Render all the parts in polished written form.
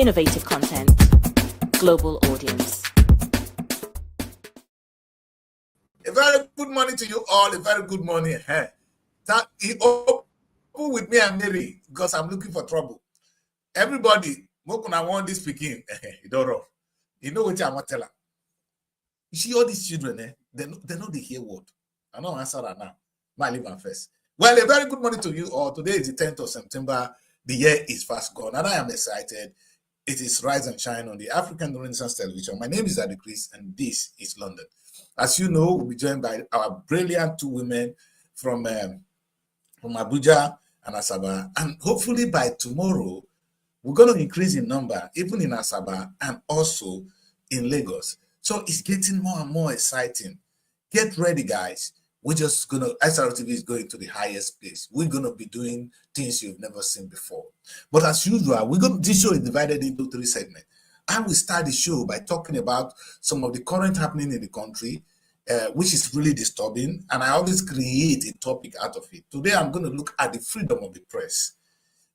innovative content, global audience. A very good morning to you all. A very good morning. Open with me and Mary because I'm looking for trouble. Everybody, when I want this speaking, you don't know. You know what I'm going to tell her. You see all these children, they know they hear word. I don't answer that now. My leave and first. Well, a very good morning to you all. Today is the 10th of September. The year is fast gone, and I am excited. It is Rise and Shine on the African Renaissance Television. My name is Adi Chris, and this is London. As you know, we'll be joined by our brilliant two women from Abuja and Asaba. And hopefully by tomorrow, we're going to increase in number, even in Asaba and also in Lagos. So it's getting more and more exciting. Get ready, guys. We're just going to, SRTV is going to the highest place. We're going to be doing things you've never seen before. But as usual, this show is divided into 3 segments. I will start the show by talking about some of the current happening in the country, which is really disturbing, and I always create a topic out of it. Today, I'm going to look at the freedom of the press,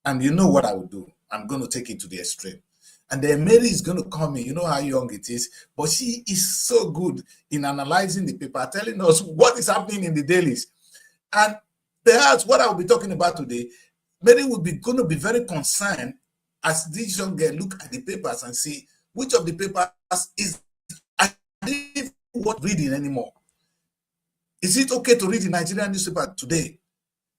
and you know what I will do. I'm going to take it to the extreme. And then Mary is going to come in. You know how young it is, but she is so good in analyzing the paper, telling us what is happening in the dailies. And perhaps what I will be talking about today, Mary will be going to be very concerned as this young girl look at the papers and see which of the papers is worth reading anymore. Is it okay to read the Nigerian newspaper today?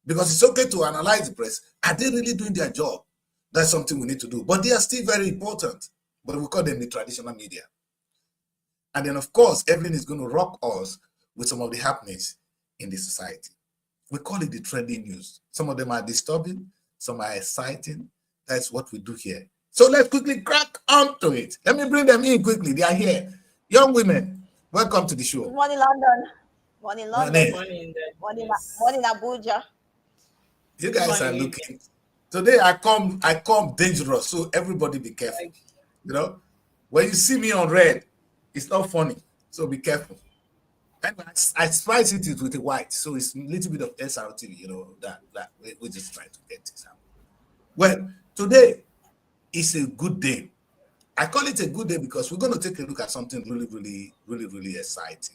Because it's okay to analyze the press. Are they really doing their job? That's something we need to do. But they are still very important. But we call them the traditional media. And then, of course, everything is going to rock us with some of the happenings in the society. We call it the trending news. Some of them are disturbing. Some are exciting. That's what we do here. So let's quickly crack onto it. Let me bring them in quickly. They are here. Young women, welcome to the show. Good morning, London. Morning, London. Morning, Abuja. You guys are looking. Today I come dangerous, so everybody be careful. You know, when you see me on red, it's not funny, so be careful. And I spice it with the white, so it's a little bit of SRT, you know, that we're just trying to get this out. Well, today is a good day. I call it a good day because we're going to take a look at something really exciting.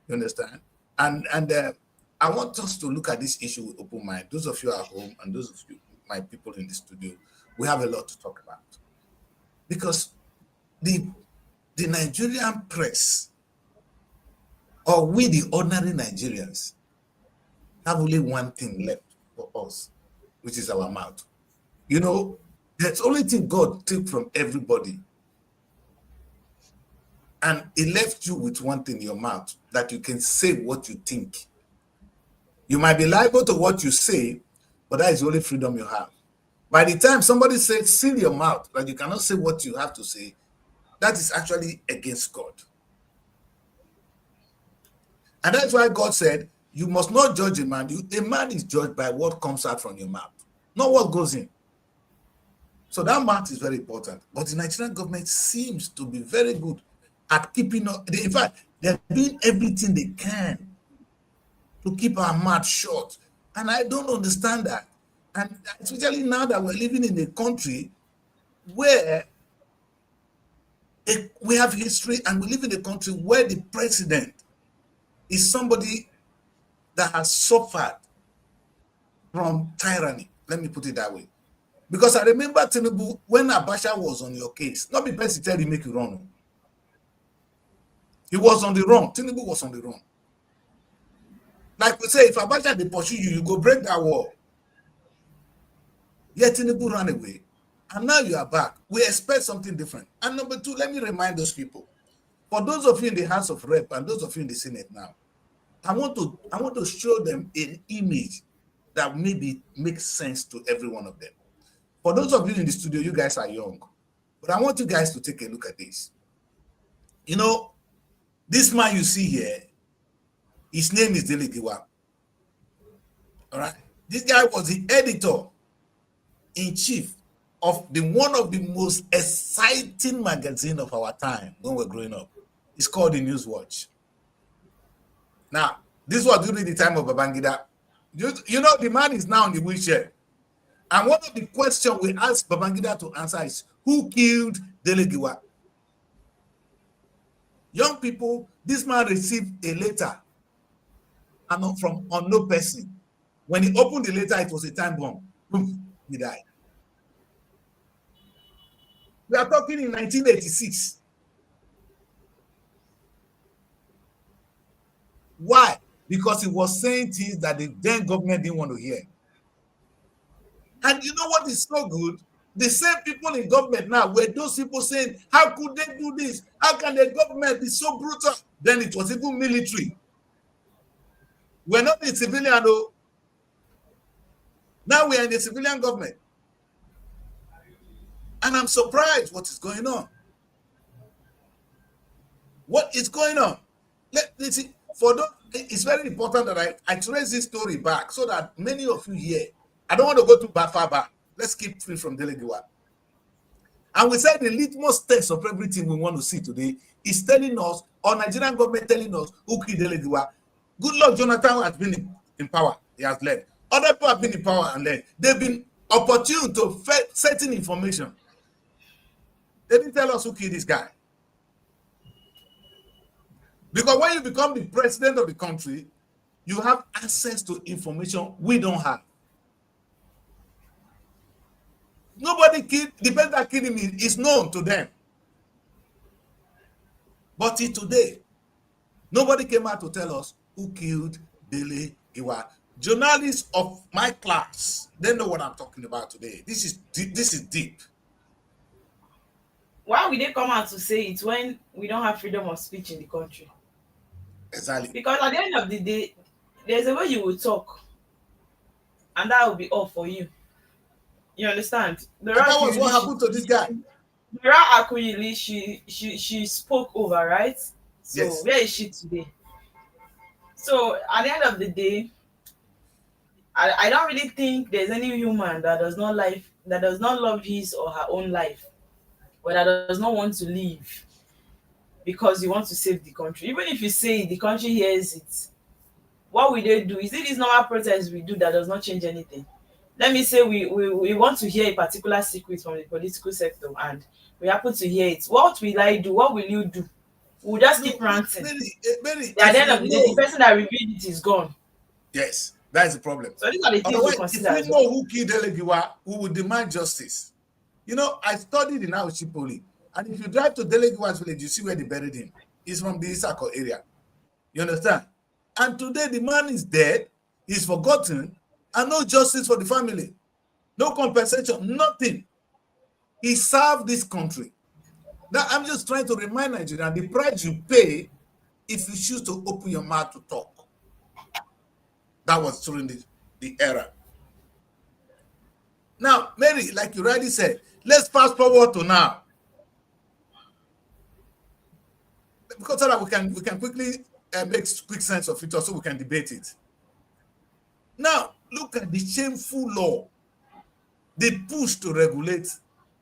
You understand? And I want us to look at this issue with open mind. Those of you at home and those of you, my people in the studio, we have a lot to talk about. Because the Nigerian press, or we the ordinary Nigerians, have only one thing left for us, which is our mouth. You know, that's the only thing God took from everybody. And He left you with one thing in your mouth, that you can say what you think. You might be liable to what you say, but that is the only freedom you have. By the time somebody says, seal your mouth, that you cannot say what you have to say, that is actually against God. And that's why God said, you must not judge a man. A man is judged by what comes out from your mouth, not what goes in. So that mouth is very important. But the Nigerian government seems to be very good at keeping up. In fact, they're doing everything they can to keep our mouth shut. And I don't understand that. And especially now that we're living in a country where we have history, and we live in a country where the president is somebody that has suffered from tyranny. Let me put it that way. Because I remember Tinubu, when Abacha was on your case, not because he tell you make you run. He was on the run. Tinubu was on the run. Like we say, if Abacha they pursue you, you go break that wall. Yet Tinubu ran away. And now you are back. We expect something different. And number 2, let me remind those people. For those of you in the House of Rep and those of you in the Senate now, I want to show them an image that maybe makes sense to every one of them. For those of you in the studio, you guys are young. But I want you guys to take a look at this. You know, this man you see here, his name is Dele Giwa. All right. This guy was the editor-in-chief of one of the most exciting magazine of our time when we were growing up. It's called the Newswatch. Now, this was during the time of Babangida. You know, the man is now in the wheelchair. And one of the questions we asked Babangida to answer is, who killed Delegiwa. Young people, this man received a letter and from unknown person. When he opened the letter, it was a time bomb. Boom, he died. We are talking in 1986. Why? Because he was saying things that the then government didn't want to hear. And you know what is so good? The same people in government now were those people saying, how could they do this? How can the government be so brutal? Then it was even military. We're not in civilian though. Now we are in the civilian government. And I'm surprised what is going on. What is going on? Let's see. For those, it's very important that I trace this story back so that many of you here, I don't want to go too far back. Let's keep free from Delegiwa. And we said the litmus test of everything we want to see today is telling us, or Nigerian government telling us, who killed Delegiwa. Good luck, Jonathan has been in power. He has led. Other people have been in power and led. They've been opportune to certain information. They didn't tell us who killed this guy. Because when you become the president of the country, you have access to information we don't have. Nobody killed, the person that killed him is known to them. But today, nobody came out to tell us who killed Delegiwa. Journalists of my class, they know what I'm talking about today. This is deep. Why would they come out to say it when we don't have freedom of speech in the country? Exactly. Because at the end of the day, there's a way you will talk, and that will be all for you. You understand? That was what happened to this guy. Mira Akuyili, she spoke over, right? So yes. Where is she today? So at the end of the day, I don't really think there's any human that does not love his or her own life, or that does not want to live because you want to save the country. Even if you say the country hears it, what will they do? Is it this normal protest we do that does not change anything? Let me say we want to hear a particular secret from the political sector and we happen to hear it. What will I do? What will you do? We'll just keep ranting. At the end of the day, the person that revealed it is gone. Yes, that is the problem. So these are the things to consider. If we know who killed Delegiwa, we will demand justice. You know, I studied in Auchi Poli, and if you drive to Delegiwa's village, you see where they buried him. He's from the Isako area. You understand? And today the man is dead, he's forgotten, and no justice for the family. No compensation, nothing. He served this country. Now, I'm just trying to remind Nigerians the price you pay if you choose to open your mouth to talk. That was during the era. Now, Mary, like you rightly said, let's fast forward to now. Because so that we can quickly make quick sense of it, or so we can debate it. Now, look at the shameful law they push to regulate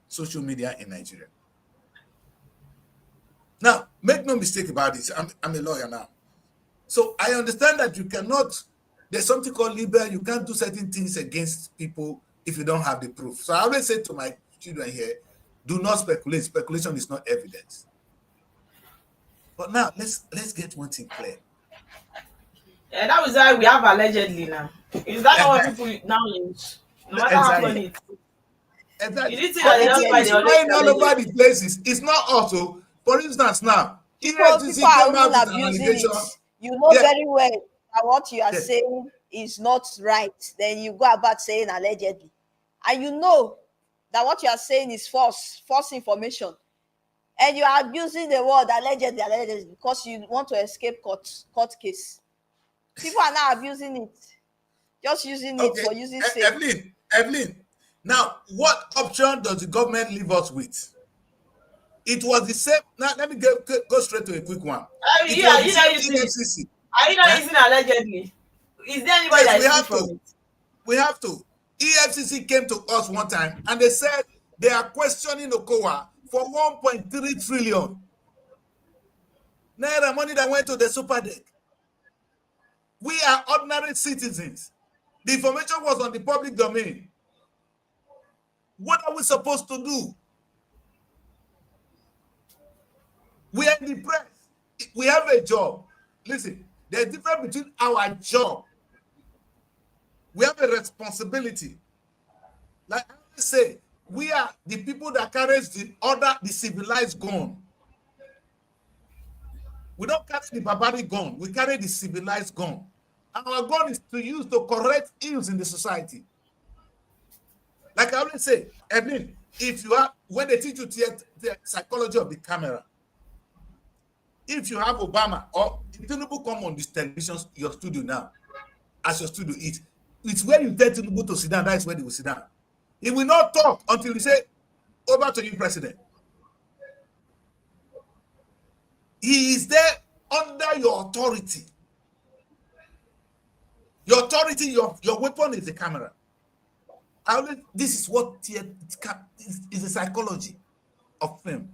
social media in Nigeria. Now, make no mistake about this. I'm a lawyer now. So I understand that you cannot, there's something called libel. You can't do certain things against people if you don't have the proof. So I always say to my children here, do not speculate. Speculation is not evidence. But now, let's get one thing clear. Yeah, that was why we have allegedly now. Is that not what people now use? No matter how funny it is. Exactly. It's flying all over the places. It's not also, for instance, now, people are abusing it. You know very well that what you are saying is not right. Then you go about saying allegedly. And you know that what you are saying is false information. And you are abusing the word allegedly because you want to escape court case. People are now abusing it. Just using it for using sake. Evelyn, now what option does the government leave us with? It was the same. Now let me go straight to a quick one. Are you not using allegedly? Is there anybody that is from it? We have to. EFCC came to us one time and they said they are questioning Okowa for 1.3 trillion naira money that went to the super deck. We are ordinary citizens. The information was on the public domain. What are we supposed to do? We are in the press. We have a job. Listen, there's a difference between our job. We have a responsibility. Like I always say, we are the people that carries the civilized gun. We don't carry the barbaric gun. We carry the civilized gun. And our gun is to use to correct ills in the society. Like I always say, Evelyn, if you have, when they teach you the psychology of the camera, if you have Obama or Tinubu come on this television, your studio now, as your studio is, it's where you tell Tinubu to sit down, that is where they will sit down. He will not talk until you say, over to you, President. He is there under your authority. Your authority, your weapon is the camera. This is what is the psychology of film.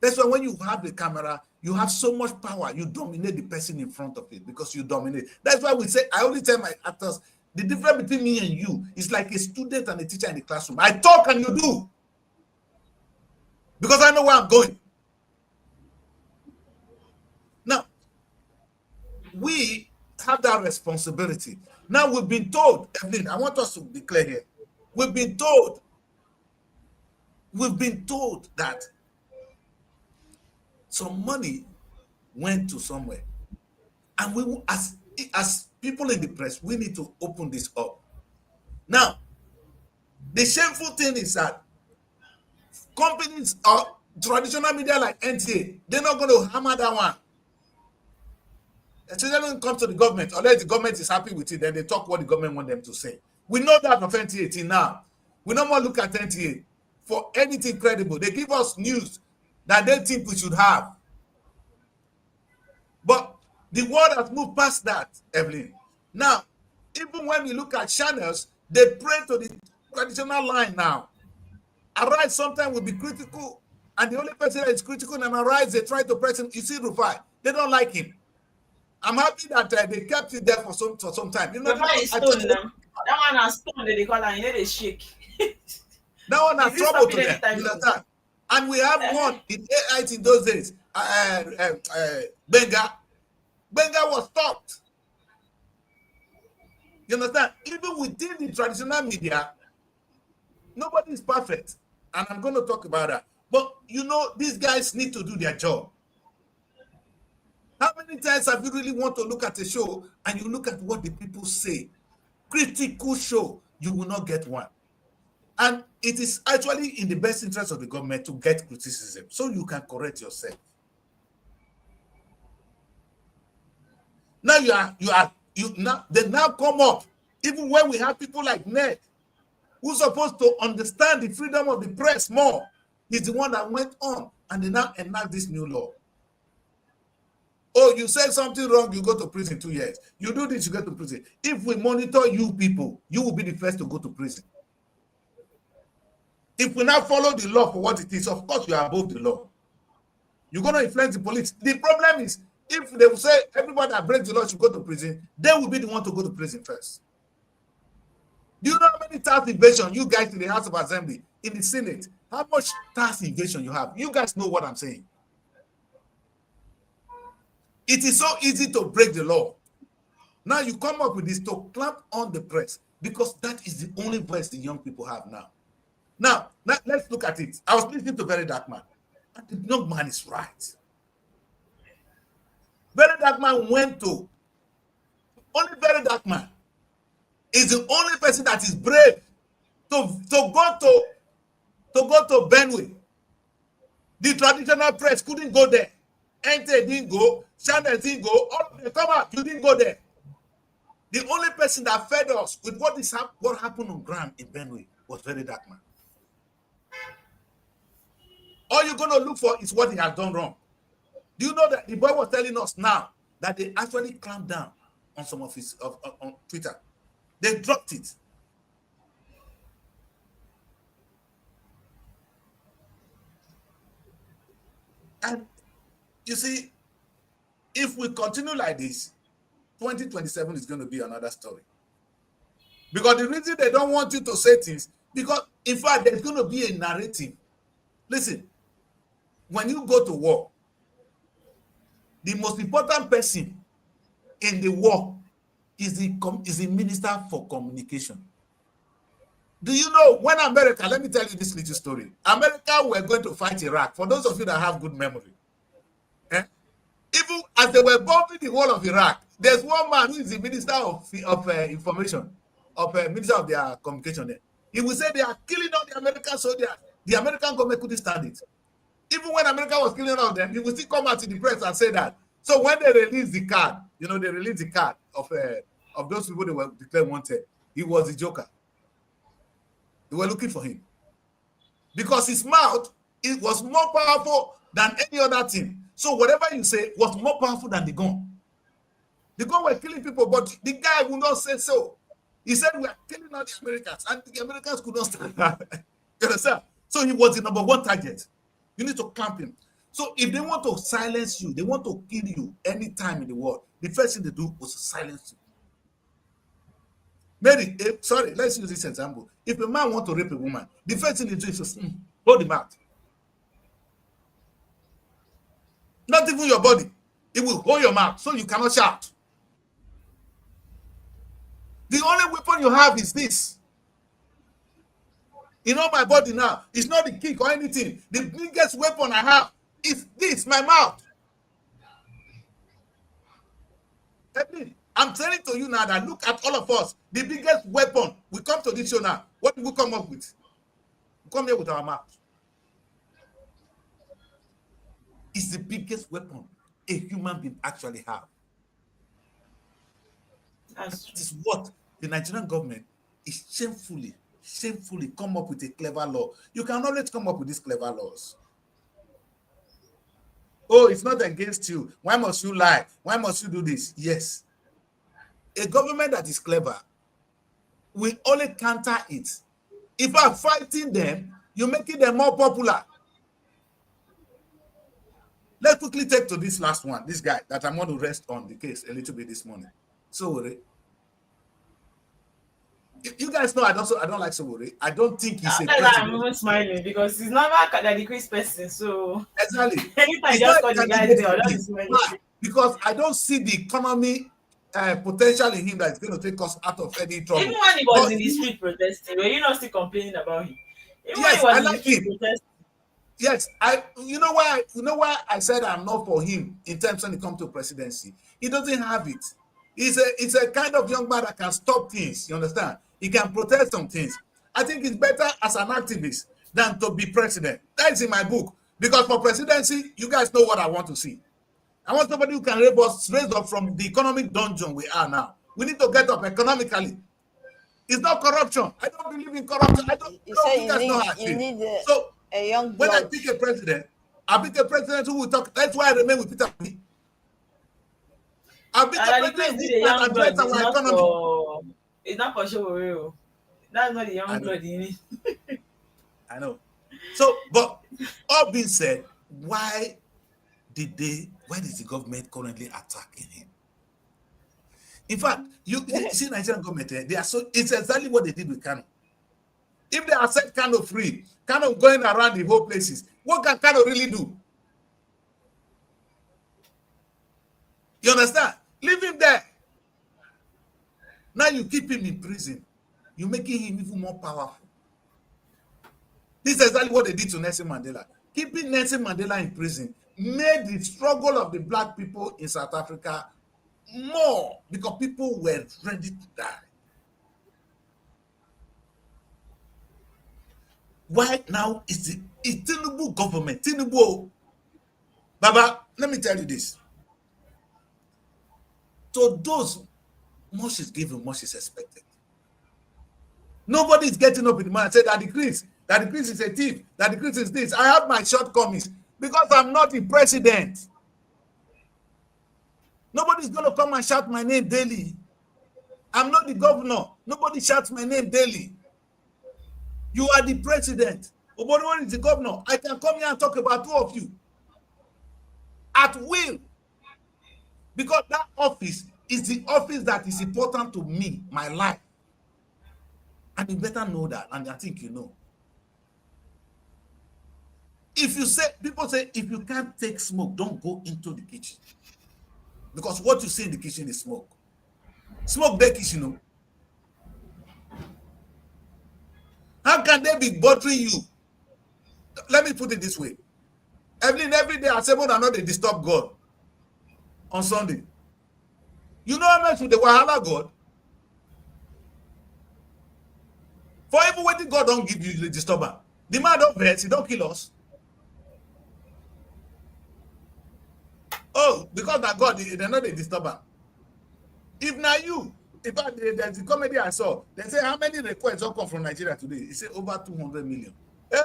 That's why when you have the camera, you have so much power. You dominate the person in front of it because you dominate. That's why we say, I only tell my actors, the difference between me and you is like a student and a teacher in the classroom. I talk and you do. Because I know where I'm going. Now, we have that responsibility. Now we've been told, Evelyn, I want us to be clear here. We've been told that some money went to somewhere. And we, as people in the press, we need to open this up. Now, the shameful thing is that companies or traditional media like NTA, they're not going to hammer that one. Especially when it comes to the government, unless the government is happy with it, then they talk what the government want them to say. We know that of NTA now. We no more look at NTA for anything credible. They give us news that they think we should have. But the world has moved past that, Evelyn. Now, even when we look at channels, they pray to the traditional line now. Arise sometimes will be critical, and the only person that is critical and Arise, they try to press him. You see Rufai, they don't like him. I'm happy that they kept it there for some time. You know, that one has stone, they call it, you know, they shake. That one has trouble to them. You understand? And we have one in AIT in those days. Benga was stopped. You understand? Even within the traditional media, nobody is perfect. And I'm going to talk about that. But you know, these guys need to do their job. How many times have you really want to look at a show and you look at what the people say? Critical show, you will not get one. And it is actually in the best interest of the government to get criticism so you can correct yourself. Now they now come up, even when we have people like Ned, who's supposed to understand the freedom of the press more. He's the one that went on and they now enact this new law. Oh, you said something wrong, you go to prison 2 years. You do this, you go to prison. If we monitor you people, you will be the first to go to prison. If we now follow the law for what it is, of course you are above the law. You're going to influence the police. The problem is, if they will say everybody that breaks the law should go to prison, they will be the one to go to prison first. Do you know how many tax evasion you guys in the House of Assembly, in the Senate, how much tax evasion you have? You guys know what I'm saying. It is so easy to break the law. Now you come up with this to clamp on the press because that is the only voice the young people have now. Now, let's look at it. I was listening to Very Dark Man, and the young man is right. Very Dark Man went to, only Very Dark Man is the only person that is brave to go to Benue. The traditional press couldn't go there. Ente didn't go, Channel didn't go, all of them come out, you didn't go there. The only person that fed us with what happened on ground in Benue was Very Dark Man. All you're going to look for is what he has done wrong. Do you know that the boy was telling us now that they actually clamped down on some of his on Twitter? They dropped it. And you see, if we continue like this, 2027 is going to be another story. Because the reason they don't want you to say things, because in fact, there's going to be a narrative. Listen, when you go to war, the most important person in the war is the minister for communication. Do you know when America, let me tell you this little story. America were going to fight Iraq. For those of you that have good memory, even as they were bombing the whole of Iraq, there's one man who is the minister of information, minister of their communication there. He will say they are killing all the American soldiers. The American government couldn't stand it. Even when America was killing all of them, he will still come out in the press and say that. So when they released the card, they released the card of those people they were declared wanted. He was the joker. They were looking for him because his mouth, it was more powerful than any other thing. So whatever you say was more powerful than the gun. The gun were killing people, but the guy would not say so. He said we are killing all the Americans, and the Americans could not stand that. You understand? So he was the number one target. You need to clamp him. So if they want to silence you, they want to kill you anytime in the world, the first thing they do was to silence you. Mary, sorry, let's use this example. If a man wants to rape a woman, the first thing they do is to hold him out. Not even your body. It will hold your mouth so you cannot shout. The only weapon you have is this. In all my body now, it's not the kick or anything. The biggest weapon I have is this, my mouth. I'm telling to you now that look at all of us. The biggest weapon, we come to this show now. What do we come up with? We come here with our mouth. It's the biggest weapon a human being actually have. That is what the Nigerian government is shamefully come up with a clever law. You can always come up with these clever laws. Oh, it's not against you. Why must you lie? Why must you do this? Yes. A government that is clever will only counter it. If I'm fighting them, you're making them more popular. Let's quickly take to this last one. This guy that I'm going to rest on the case a little bit this morning. Sowore. You guys know I don't like Sowore. I don't think he's a president. I'm even smiling because he's not a decreased person. So exactly. Anytime you just call the guy there, that's smiling. Because I don't see the economy potential in him that is going to take us out of any trouble. Even when he was in the street protesting, were you not still complaining about him? Even yes, when I he was like in the street him. protesting. Yes, you know why I said I'm not for him in terms when it comes to presidency. He doesn't have it. It's a kind of young man that can stop things. You understand? He can protest some things. I think it's better as an activist than to be president. That is in my book. Because for presidency, you guys know what I want to see. I want somebody who can raise up from the economic dungeon we are now. We need to get up economically. It's not corruption. I don't believe in corruption. I don't know. You guys know how I feel. So a young when I pick a president, I pick a president who will talk. That's why I remain with Peter Obi. I pick a president who can address our economy. It's not for sure. That's not the young blood in it. I know. So, but all being said, why is the government currently attacking him? In fact, you see Nigerian government, it's exactly what they did with Kano. If they are set Kano free, Kano going around the whole places, what can Kano really do? You understand? Leave him there. Now you keep him in prison. You're making him even more powerful. This is exactly what they did to Nelson Mandela. Keeping Nelson Mandela in prison made the struggle of the black people in South Africa more because people were ready to die. Why now is Tinubu government? Tinubu, Baba, let me tell you this. To those, much is given, much is expected. Nobody is getting up in the morning and say that the Chris is a thief, that the Chris is this. I have my shortcomings because I'm not the president. Nobody's going to come and shout my name daily. I'm not the governor. Nobody shouts my name daily. You are the president. Obodowon is the governor. I can come here and talk about two of you at will. Because that office is the office that is important to me, my life. And you better know that, and I think you know. If you say, people say, if you can't take smoke, don't go into the kitchen. Because what you see in the kitchen is smoke. Smoke the kitchen. No? How can they be bothering you? Let me put it this way. Every day I say, well, I know they disturb God on Sunday. You know how much with the Wahala God? For even when God don't give you the disturber, the man don't vex, he don't kill us. Oh, because that God, they know they disturber. If not you, in fact, there's a comedy I saw. They say, how many requests don't come from Nigeria today? He said over 200 million. Hey,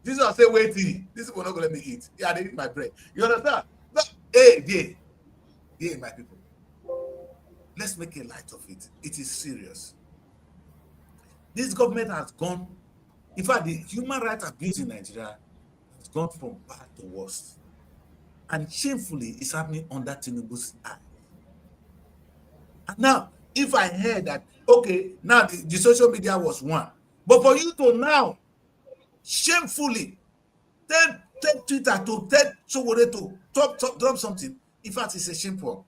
Jesus say, wait, this will not going to let me eat. Yeah, they eat my bread. You understand? But, hey, my people. Let's make a light of it. It is serious. This government has gone. In fact, the human rights abuse in Nigeria has gone from bad to worse. And shamefully, it's happening under Tinubu's eye. And now, if I heard that, okay, now the social media was one. But for you to now, shamefully, take Twitter to tell somebody to drop something, in fact, it's a shameful.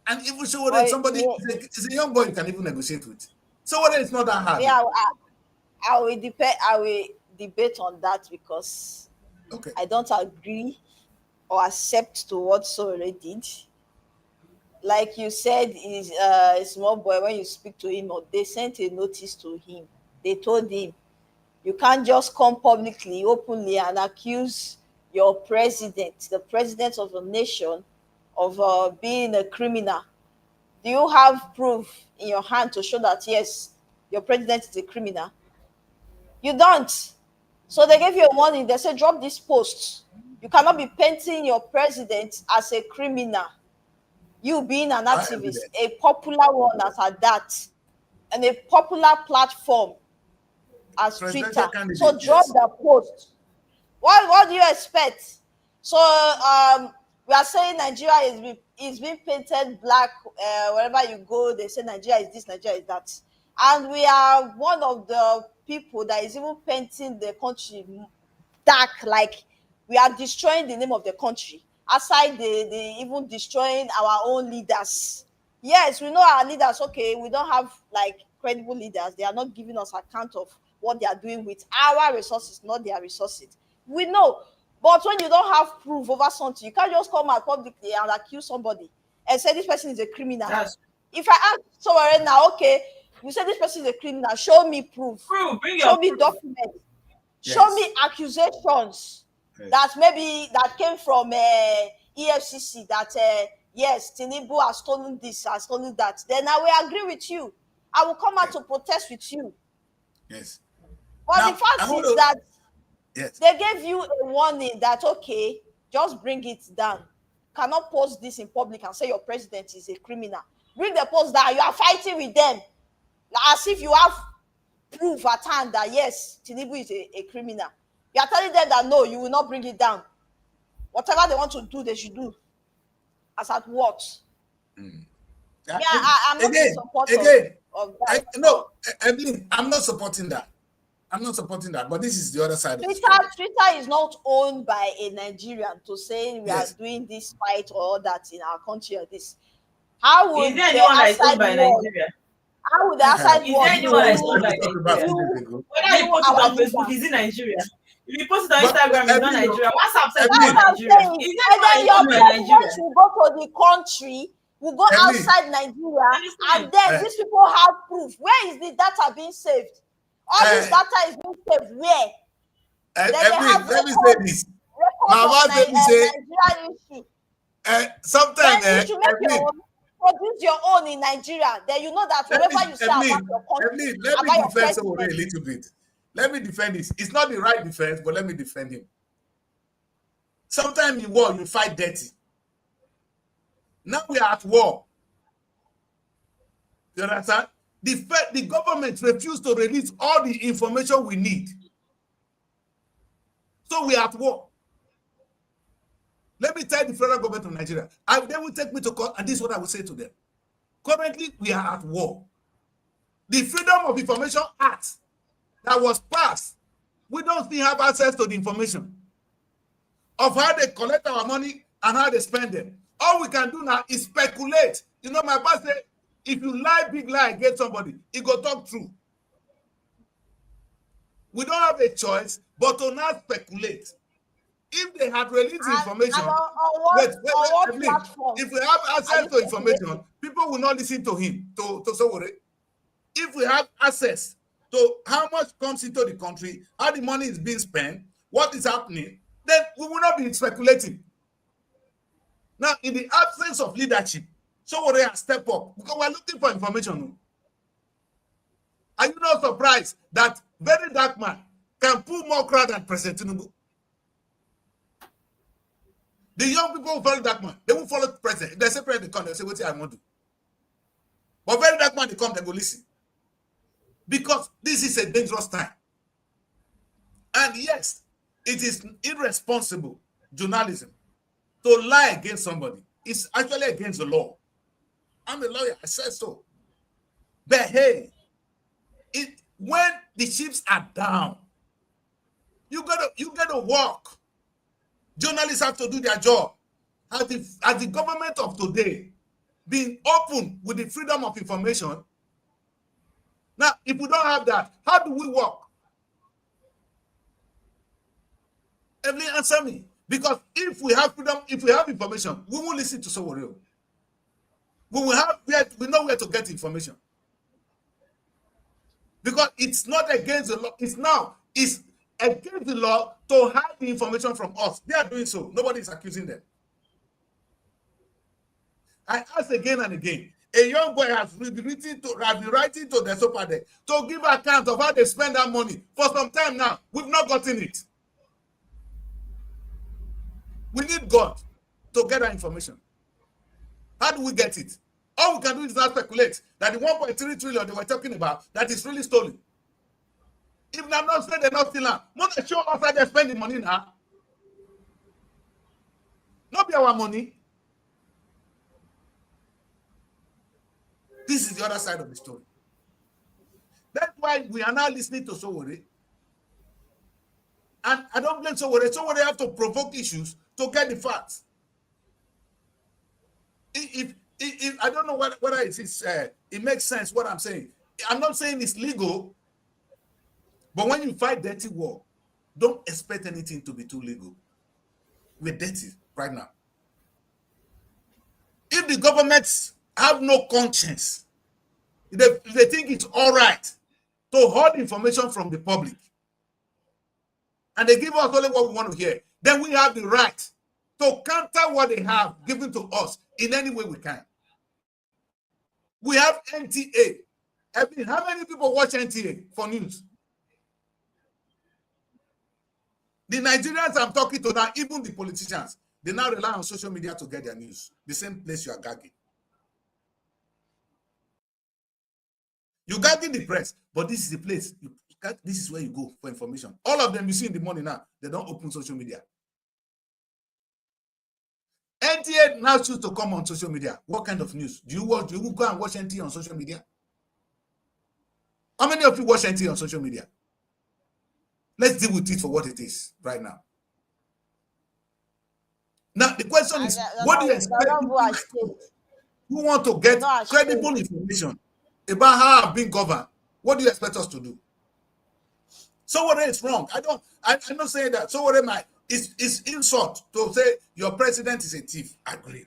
And even somebody is a young boy you can even negotiate with. So whether it's not that hard. Yeah, I will debate on that because I don't agree or accept to what Sowore did. Like you said, is a small boy. When you speak to him, or they sent a notice to him. They told him, you can't just come publicly, openly, and accuse your president, the president of a nation, of being a criminal. Do you have proof in your hand to show that, yes, your president is a criminal? You don't. So they gave you a warning. They said, drop this post. You cannot be painting your president as a criminal. You being an activist, a popular one at that, and a popular platform as Twitter. So drop the post. What do you expect? So we are saying Nigeria is being painted black. Wherever you go, they say Nigeria is this, Nigeria is that. And we are one of the people that is even painting the country dark, like we are destroying the name of the country. Aside they even destroying our own leaders. Yes, we know our leaders, okay, we don't have like credible leaders. They are not giving us account of what they are doing with our resources, not their resources. We know. But when you don't have proof over something, you can't just come out publicly and accuse somebody and say this person is a criminal. Yes. If I ask someone now, okay, you say this person is a criminal, show me proof. Show me documents. Yes. Show me accusations. Yes. that came from EFCC that yes, Tinubu has stolen this, has stolen that. Then I will agree with you. I will come out to protest with you. Yes. But now, the fact is that they gave you a warning that, okay, just bring it down. Cannot post this in public and say your president is a criminal. Bring the post down. You are fighting with them as if you have proof at hand that yes, Tinubu is a criminal. You are telling them that no, you will not bring it down. Whatever they want to do, they should do. As at what? Yeah, I'm not in support of that. No, Evelyn, I'm not supporting that. I'm not supporting that, but this is the other side. Twitter is not owned by a Nigerian to say we are doing this fight or that in our country or this. How would is there anyone that is owned by Nigeria? How would the outside world? Is there anyone that is owned by Nigeria? Whether you post it on Facebook, is it Nigeria? If you post it on Instagram, it's not Nigeria. WhatsApp says it's not Nigeria. Is there anyone that is owned by Nigeria? You go to the country, we go outside Nigeria, and then these people have proof. Where is the data being saved? All this data is being saved where? Let me say this. Let me say. Sometimes produce your own in Nigeria. Then you know that whatever you say about your country, let me defend someone a little bit. Let me defend this. It's not the right defense, but let me defend him. Sometimes in war, you fight dirty. Now we are at war. You understand? The government refused to release all the information we need. So we are at war. Let me tell the federal government of Nigeria. They will take me to court, and this is what I will say to them. Currently, we are at war. The Freedom of Information Act that was passed We don't still have access to the information of how they collect our money and how they spend them. All we can do now is speculate. You know, my pastor said, if you lie, big lie against somebody, he go talk true. We don't have a choice but to not speculate. If they had released information, if we have access to information, people will not listen to him, to Sowore. If we have access to how much comes into the country, how the money is being spent, what is happening, then we will not be speculating. Now, in the absence of leadership, Sowore has stepped up because we're looking for information. Are you not surprised that very dark man can pull more crowd than President Tinubu? The young people who follow that man, they won't follow the president. If they say president, they come, they say, what I want to do. But very dark man, they come, they go listen. Because this is a dangerous time. And yes, it is irresponsible journalism to lie against somebody. It's actually against the law. I'm a lawyer, I said so. But hey, when the chips are down, you gotta work. Journalists have to do their job. As the government of today being open with the freedom of information, now if we don't have that, how do we work? Evelyn, answer me. Because if we have freedom, if we have information, we won't listen to Sowore. We know where to get information. Because it's not against the law. It's against the law to hide the information from us. They are doing so. Nobody is accusing them. I ask again and again. A young boy has been writing to the Sopade to give account of how they spend that money for some time now. We've not gotten it. We need God to get that information. How do we get it? All we can do is not speculate that the 1.3 trillion they were talking about, that is really stolen. If they're not spending, they're not stealing. Not to show us how they're spending money now. Not be our money. This is the other side of the story. That's why we are now listening to Sowore. And I don't blame Sowore. Sowore have to provoke issues to get the facts. If I don't know whether it makes sense what I'm saying. I'm not saying it's legal, but when you fight dirty war, don't expect anything to be too legal. We're dirty right now. If the governments have no conscience, if they think it's all right to hold information from the public, and they give us only what we want to hear, then we have the right to counter what they have given to us in any way we can. We have NTA. How many people watch NTA for news? The Nigerians I'm talking to now, even the politicians, they now rely on social media to get their news. The same place you are gagging. You gagging the press, but this is the place. This is where you go for information. All of them you see in the morning now, they don't open social media. NTA now choose to come on social media. What kind of news? Do you go and watch NTA on social media? How many of you watch NTA on social media? Let's deal with it for what it is right now. Now, the question is, what do you expect? You want to get credible information about how I've been governed. What do you expect us to do? Sowore is wrong. I'm not saying that. Sowore it's insult to say your president is a thief. I agree.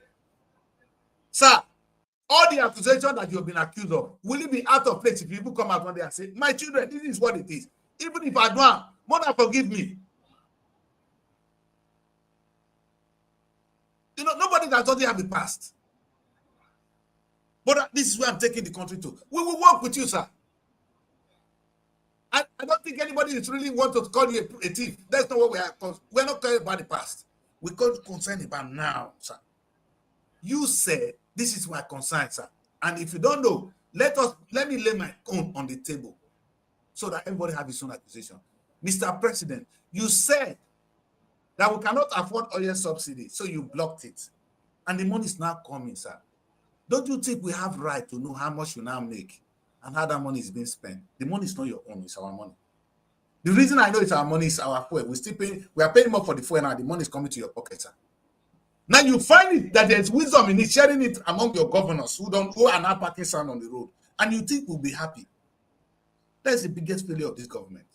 Sir, all the accusations that you've been accused of, will it be out of place if people come out one day and say, my children, this is what it is. Even if I don't, mother, forgive me. You know, nobody that doesn't have the past. But this is where I'm taking the country to. We will work with you, sir. I don't think anybody is really want to call you a thief. That's not what we are. We're not talking about the past. We're concerned about now, sir. You said this is my concern, sir. And if you don't know, let me lay my own on the table so that everybody have his own accusation. Mr. President, you said that we cannot afford oil subsidy, so you blocked it. And the money is now coming, sir. Don't you think we have right to know how much you now make and how that money is being spent? The money is not your own, it's our money. The reason I know it's our money is our fuel. We are paying more for the fuel now. The money is coming to your pocket, sir. Now you find it that there's wisdom in it, sharing it among your governors who are not parking sound on the road, and you think we'll be happy. That's the biggest failure of this government.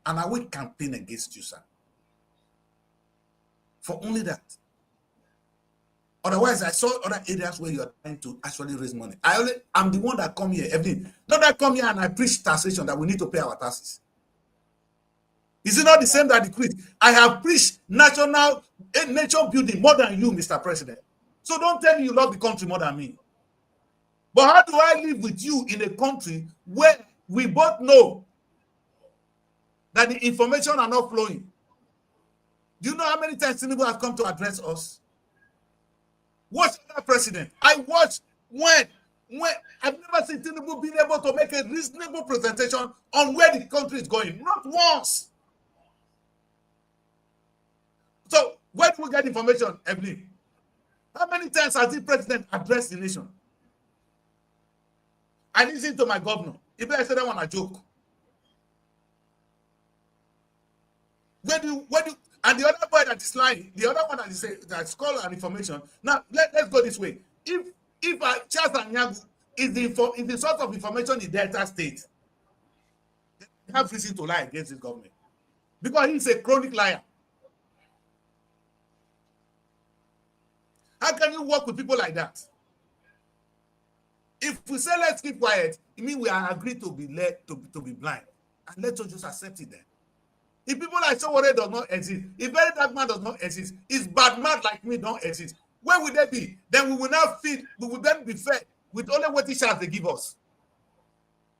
And I will campaign against you, sir. For only that. Otherwise, I saw other areas where you are trying to actually raise money. I'm the one that come here every, not that come here and I preach taxation that we need to pay our taxes. Is it not the same that the preach? I have preached national nation building more than you, Mr. President. So don't tell me you love the country more than me. But how do I live with you in a country where we both know that the information are not flowing? Do you know how many times Tinubu has come to address us? Watch that president. I watched when I've never seen Tinubu being able to make a reasonable presentation on where the country is going. Not once. So where do we get information, Evelyn? How many times has the president addressed the nation? I listened to my governor. If I said I want a joke. And the other boy that is lying, the other one that is that's called an information. Now let's go this way. If Charles Anyagu is the source of information in Delta State, they have reason to lie against this government because he's a chronic liar. How can you work with people like that? If we say let's keep quiet, it means we are agreed to be led to be blind, and let's just accept it then. If people like Sowore does not exist, if very dark man does not exist, if bad man like me don't exist, where would they be? Then we will not feed, we will then be fed with only what the chance they give us.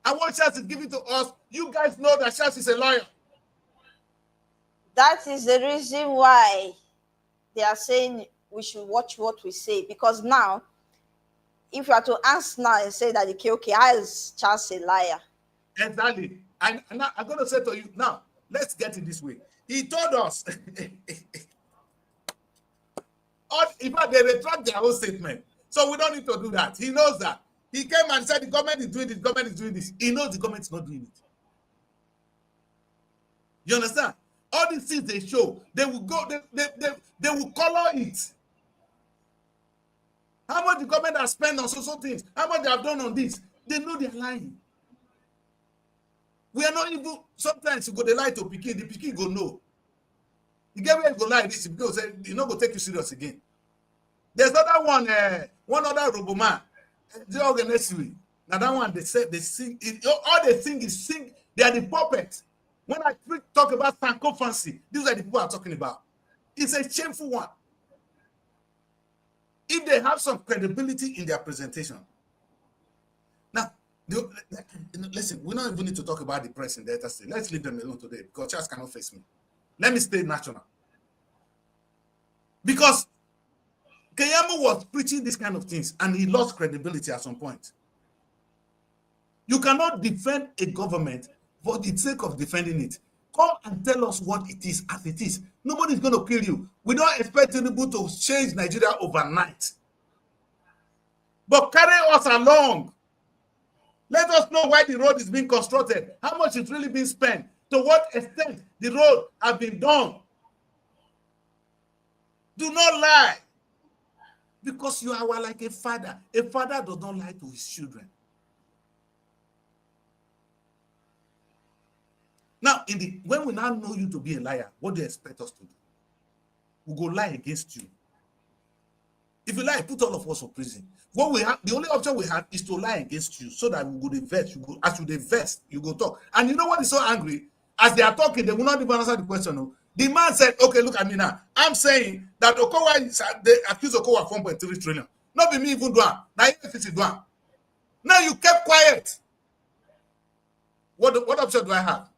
And what chance is given to us, you guys know that chance is a lawyer. That is the reason why they are saying we should watch what we say. Because now, if you are to ask now and say that the KOK is Charles a liar. Exactly. And I'm going to say to you now, let's get it this way. He told us, in fact, they retract their own statement. So we don't need to do that. He knows that. He came and said the government is doing this, the government is doing this. He knows the government is not doing it. You understand? All these things they show, they will go, they will color it. How much the government has spent on so things, how much they have done on this, they know they're lying. We are not even, sometimes you go to lie to Pikin, the Pikin go no. You get where you go lie this, because you not go take you serious again. There's another one other Roboman, the organization. Now that one, they sing, all they sing is sing, they are the puppets. When I talk about fancy, these are the people I'm talking about. It's a shameful one. If they have some credibility in their presentation. Now, listen, we don't even need to talk about the press in Delta State. Let's leave them alone today because Charles cannot face me. Let me stay national. Because Keyamo was preaching these kind of things and he lost credibility at some point. You cannot defend a government for the sake of defending it. Come and tell us what it is as it is. Nobody's going to kill you. We don't expect anybody to change Nigeria overnight. But carry us along. Let us know why the road is being constructed, how much it's really being spent, to what extent the road has been done. Do not lie. Because you are like a father. A father does not lie to his children. Now, when we now know you to be a liar, what do you expect us to do? We'll go lie against you. If you lie, put all of us for prison. What we have, the only option we have is to lie against you so that we go invest. As you invest, you go talk. And you know what is so angry? As they are talking, they will not even answer the question. No? The man said, okay, look at me now. I'm saying that Okowa, they accuse Okowa of 1.3 trillion. Not be me even doing. Now EFCC doing. Now you kept quiet. What option do I have?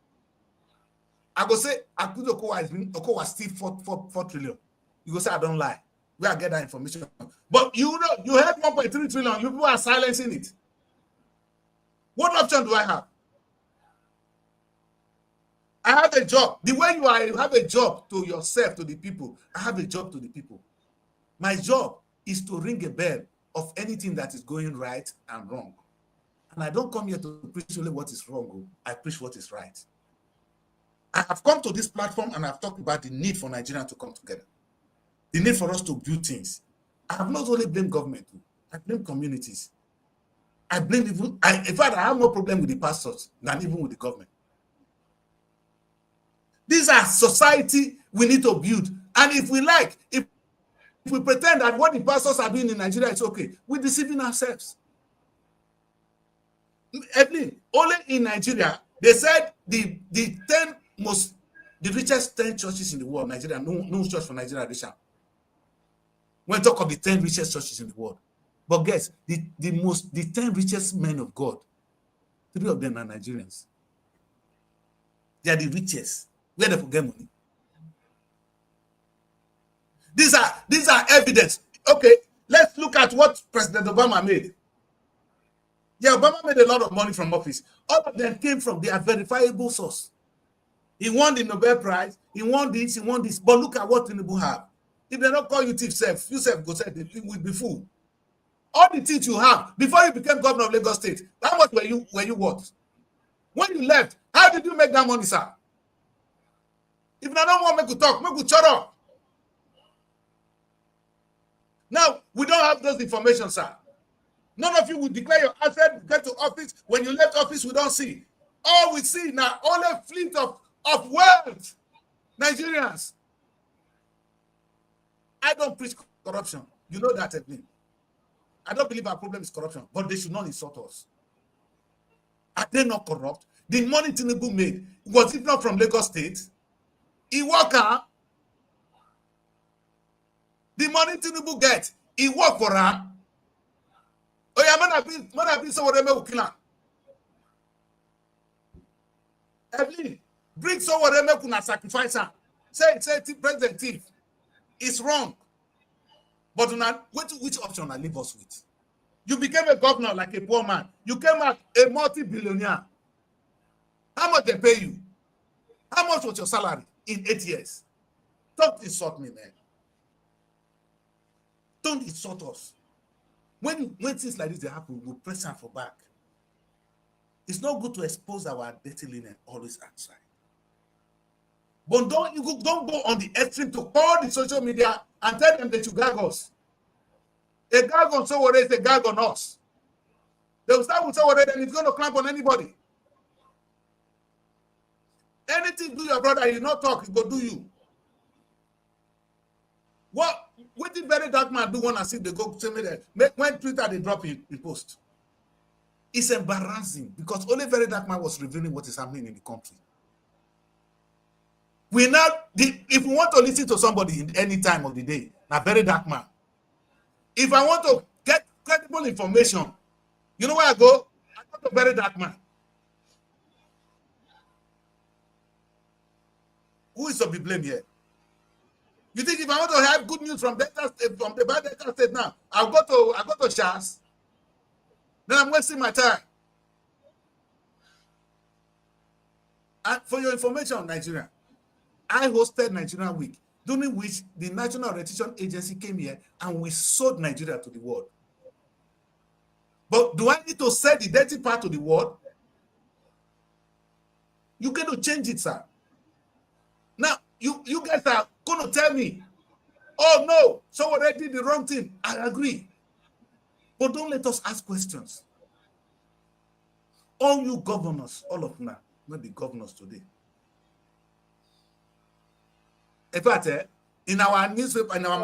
I go say, accuse Okowa still 4 trillion. You go say, I don't lie. Where I get that information. But you know, you have 1.3 trillion. You people are silencing it. What option do I have? I have a job. The way you have a job to yourself, to the people. I have a job to the people. My job is to ring a bell of anything that is going right and wrong. And I don't come here to preach only what is wrong. I preach what is right. I have come to this platform and I've talked about the need for Nigeria to come together. The need for us to build things. I have not only blamed government, I blame communities. I blame even, in fact, I have more problem with the pastors than even with the government. These are society we need to build. And if we like, if we pretend that what the pastors are doing in Nigeria is okay, we're deceiving ourselves. Evelyn, only in Nigeria, they said the richest 10 churches in the world, Nigeria, no church for Nigeria, Richard. When we talk of the 10 richest churches in the world. But guess, the 10 richest men of God, 3 of them are Nigerians. They are the richest. Where they forget money. These are evidence. Okay, let's look at what President Obama made. Yeah, Obama made a lot of money from office. All of them came from their verifiable source. He won the Nobel Prize. He won this. He won this. But look at what Tinubu have. If they don't call you thief, you self go say it will be fool. All the things you have before you became governor of Lagos State, how much were you what? When you left, how did you make that money, sir? If I don't want to talk, make you shut up. Now, we don't have those information, sir. None of you will declare your asset, get to office. When you left office, we don't see. All we see now, only a fleet of wealth. Nigerians. I don't preach corruption. You know that, Edwin. I don't believe our problem is corruption, but they should not insult us. Are they not corrupt? The money Tinubu made, was it not from Lagos State? He work out. The money Tinubu get, he work for her. Oh yeah, man, have been someone who kill her. Evelyn, bring someone who can sacrifice her. Say President Thief, it's wrong. But which option I leave us with? You became a governor like a poor man. You came out a multi-billionaire. How much they pay you? How much was your salary in 8 years? Don't insult me, man. Don't insult us. When things like this they happen, we'll press them for back. It's not good to expose our dirty linen always outside. But don't go on the extreme to call the social media and tell them that you gag us. A gag on someone is a gag on us. They will start with someone and it's going to clamp on anybody. Anything do your brother, you not talk, it go do you. What did very dark man do when I see they go tell me that when Twitter they drop in post? It's embarrassing because only very dark man was revealing what is happening in the country. If we want to listen to somebody in any time of the day, a very dark man. If I want to get credible information, you know where I go? I go to very dark man. Who is to be blamed here? You think if I want to have good news from the bad Delta State now, I'll go to Shas. Then I'm wasting my time. And for your information, Nigeria, I hosted Nigeria Week, during which the National Orientation Agency came here and we sold Nigeria to the world. But do I need to sell the dirty part to the world? You got to change it, sir. Now, you guys are going to tell me, oh no, someone did the wrong thing. I agree. But don't let us ask questions. All you governors, all of them, not the governors today. In fact, in our newspaper, in our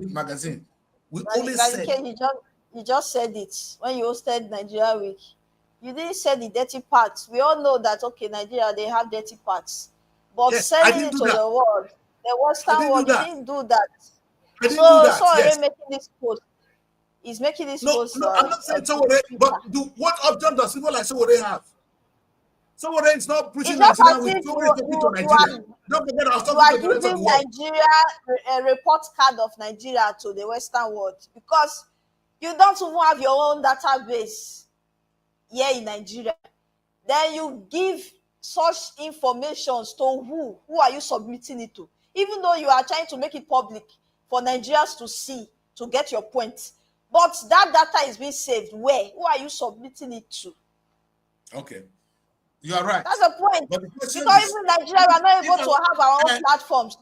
magazine, we always say. You just said it when you hosted Nigeria Week. You didn't say the dirty parts. We all know that, okay, Nigeria, they have dirty parts. But yes, selling it to the world, the Western world, you didn't do that. I didn't do that. So yes. making this post. He's making this post. No, I'm not saying Sowore, but what option does people like Sowore have? Sowore is not pushing Nigeria with Sowore to Nigeria. Don't forget, I was talking to the rest of the world. Nigeria a report card of Nigeria to the Western world because you don't even have your own database here in Nigeria. Then you give such information to who? Who are you submitting it to? Even though you are trying to make it public for Nigerians to see, to get your point. But that data is being saved. Where? Who are you submitting it to? Okay. You are right. That's the point. But the question Because is, even in Nigeria, we are not able to have our own platforms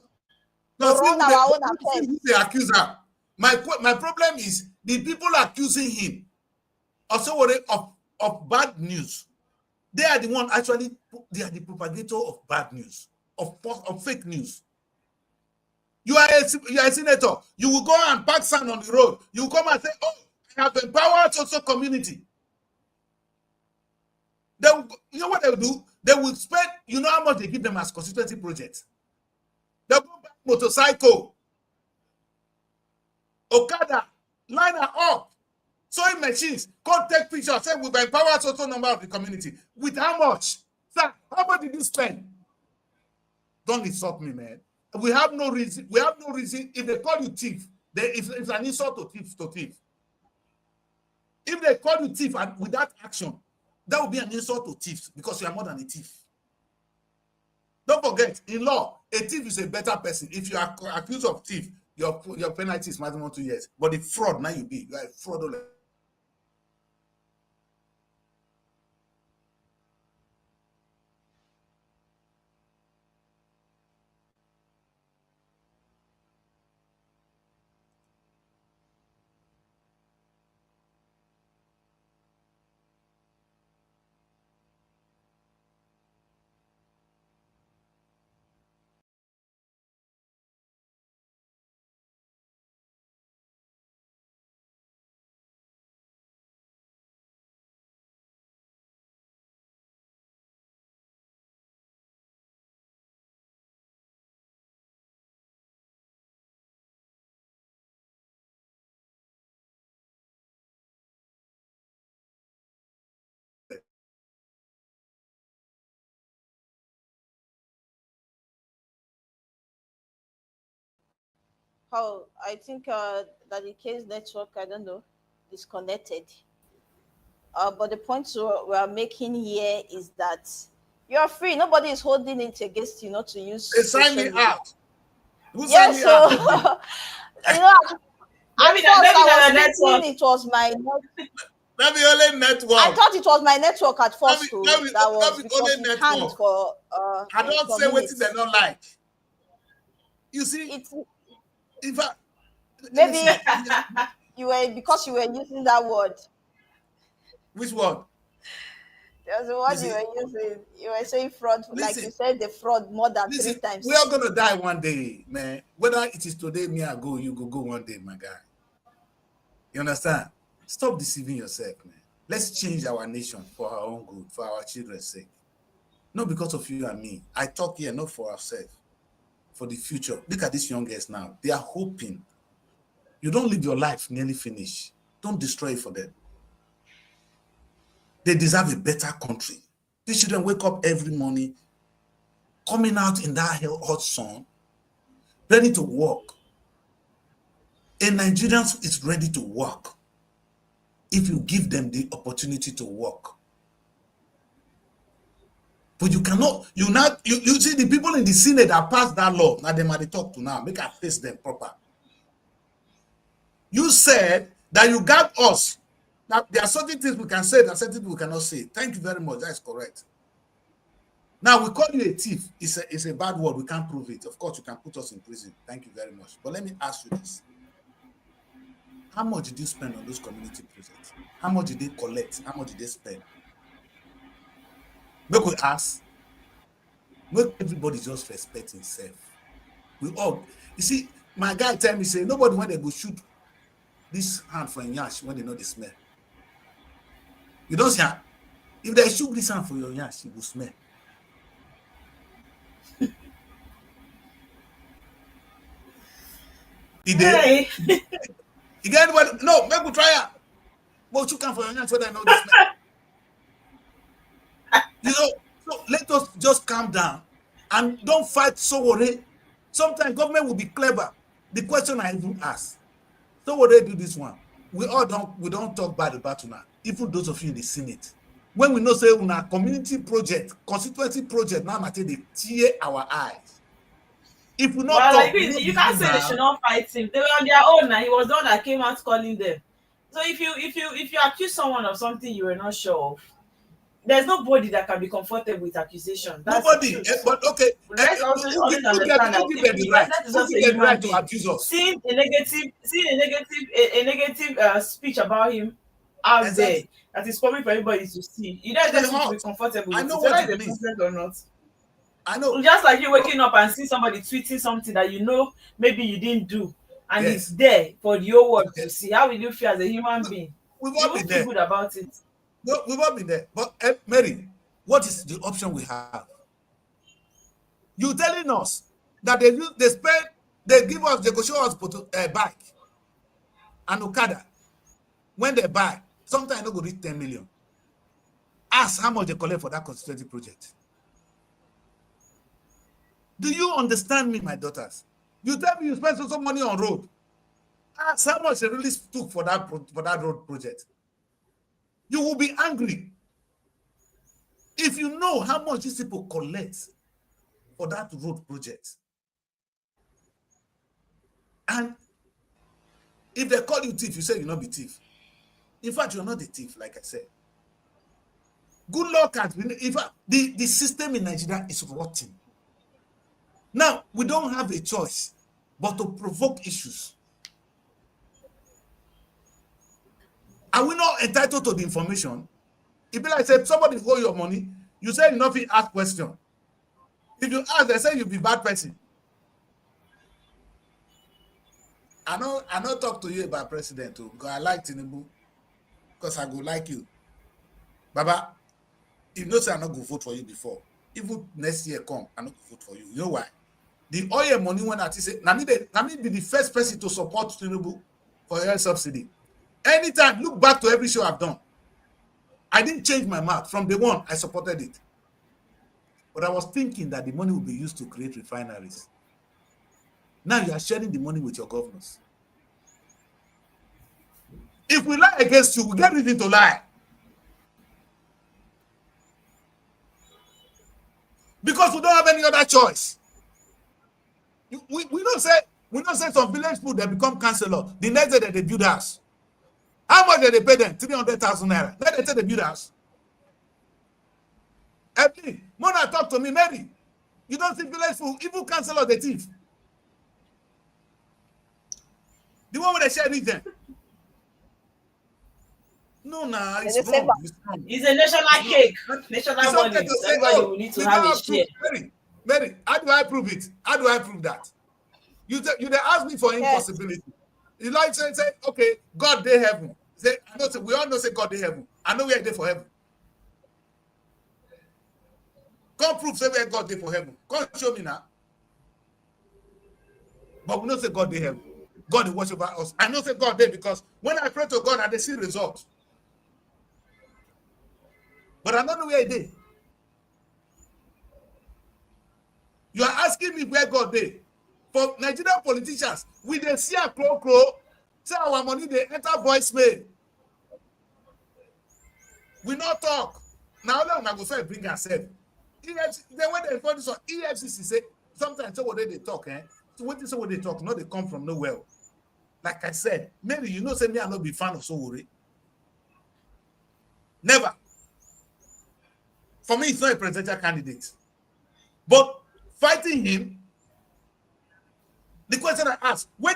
to run our own affairs. The accuser. My problem is the people accusing him also of bad news. They are the one actually. They are the propagator of bad news, of fake news. You are a senator. You will go and pack sand on the road. You will come and say, "Oh, I have empowered social community." You know what they will do? They will spend. You know how much they give them as constituency projects. They go buy motorcycle, Okada, line her up, sewing machines, come take pictures, say we've empowered social number of the community. With how much? Sir, how much did you spend? Don't insult me, man. We have no reason. We have no reason. If they call you thief, it's an insult to thief. If they call you thief and with that action, that would be an insult to thieves because you are more than a thief. Don't forget, in law, a thief is a better person. If you are accused of thief, your penalty is maximum 2 years. But the fraud, now you are a fraudulent. How I think that the case network, I don't know, disconnected. But the point we are making here is that you're free. Nobody is holding it against you not to use. They sign me out. Who yes, signed me out? you know, at first I was thinking it was my network. Let me only network. I thought it was my network at first too. That was because we can't for I don't say what they don't like. You see, if I maybe you were because you were using that word. Which word? There's a word you were using. You were saying fraud, like you said the fraud more than 3 times. We are gonna die one day, man. Whether it is today, me I go, you go one day, my guy. You understand? Stop deceiving yourself, man. Let's change our nation for our own good, for our children's sake. Not because of you and me. I talk here not for ourselves, for the future. Look at these young girls now. They are hoping. You don't live your life nearly finished. Don't destroy it for them. They deserve a better country. These children wake up every morning, coming out in that hot sun, ready to work. A Nigerian is ready to work if you give them the opportunity to work. But you cannot, you see the people in the Senate that passed that law, now they might talk to now, make us face them proper. You said that you got us. Now, there are certain things we can say, there are certain things we cannot say. Thank you very much. That is correct. Now, we call you a thief. It's a bad word. We can't prove it. Of course, you can put us in prison. Thank you very much. But let me ask you this. How much did you spend on those community projects? How much did they collect? How much did they spend? Make we ask. Make everybody just respect himself. We all, you see, my guy tell me, say, nobody when they go shoot this hand for a yash when they know the smell. You don't see her. If they shoot this hand for your yash, it will smell. Hey. You get anybody? No, make we try it. But you can for your yash when they know the smell. You know, so let us just calm down and don't fight so worried. Sometimes government will be clever. The question I even ask, so what they do this one? We don't talk bad about now. Even those of you in the Senate. When we know say on a community project, constituency project, now matter they tear our eyes. If we not talk, like this, you can't say they should not fight him. They were on their own now. He was the one that came out calling them. So if you accuse someone of something you were not sure of, there's nobody that can be comfortable with accusation. That's the Nobody. truth. But okay, Let's also who always who give understand that who give them the right? that is Who also give a them the human right to being. accuse us? Seeing a negative speech about him out there Exactly. that is coming for everybody to see, you don't It expect will people to be hurt. comfortable I with know it, what whether it it's a means. president or not. I know. Just like you waking up and see somebody tweeting something that you know maybe you didn't do, and it's Yes. there for the whole world to Yes. see. How will you feel as a human being? We've You all won't been feel there. good about it. No, we've all been there. But Mary, what is the option we have? You telling us that they go show us bike and Okada. When they buy, sometimes no go reach 10 million. Ask how much they collect for that constituency project. Do you understand me, my daughters? You tell me you spend so money on road. Ask how much they really took for that road project. You will be angry if you know how much these people collect for that road project. And if they call you thief, you say you're not be thief. In fact, you're not a thief, like I said. Good luck has been, in fact, the system in Nigeria is rotten. Now, we don't have a choice but to provoke issues. Are we not entitled to the information? If like say somebody hold your money, you say you not fit ask question. If you ask, they say you be bad person. I know talk to you about president too, because I like Tinubu, because I go like you. Baba, if no say I not go vote for you before, even next year come, I not go vote for you. You know why? The oil money when I say, na me be the first person to support Tinubu for oil subsidy. Anytime, look back to every show I've done. I didn't change my mouth. From day one, I supported it. But I was thinking that the money will be used to create refineries. Now you are sharing the money with your governors. If we lie against you, we get reason to lie. Because we don't have any other choice. We don't say some village people they become councillor. The next day that they build house. How much did they pay them? 300,000 naira. Then they say they build house. Every Mona talk to me, Mary. You don't see village people, even councillor the thief. The one with the share region. No, it's wrong. It's wrong. It's a national cake, national It's money. okay to say, Everybody will need to have a share. Mary, how do I prove it? How do I prove that? You they ask me for impossibility. You like say, okay, God they heaven. Say, I know, we all know say God they heaven. I know we are there for heaven. Come prove say where God they for heaven. Come show me now. But we know say God they heaven. God they watch over us. I know say God there because when I pray to God, I they see results. But I don't know where it is. You are asking me where God they. For Nigerian politicians, we they see a crow, say our money they enter voicemail. We not talk. Now let una go say bring ourselves. EFCC, then when they report this on EFCC say sometimes so what they talk, So what is what they talk? No, they come from nowhere. Like I said, maybe you know say me I not be fan of Sowore. Never. For me, it's not a presidential candidate. But fighting him, the question I ask, when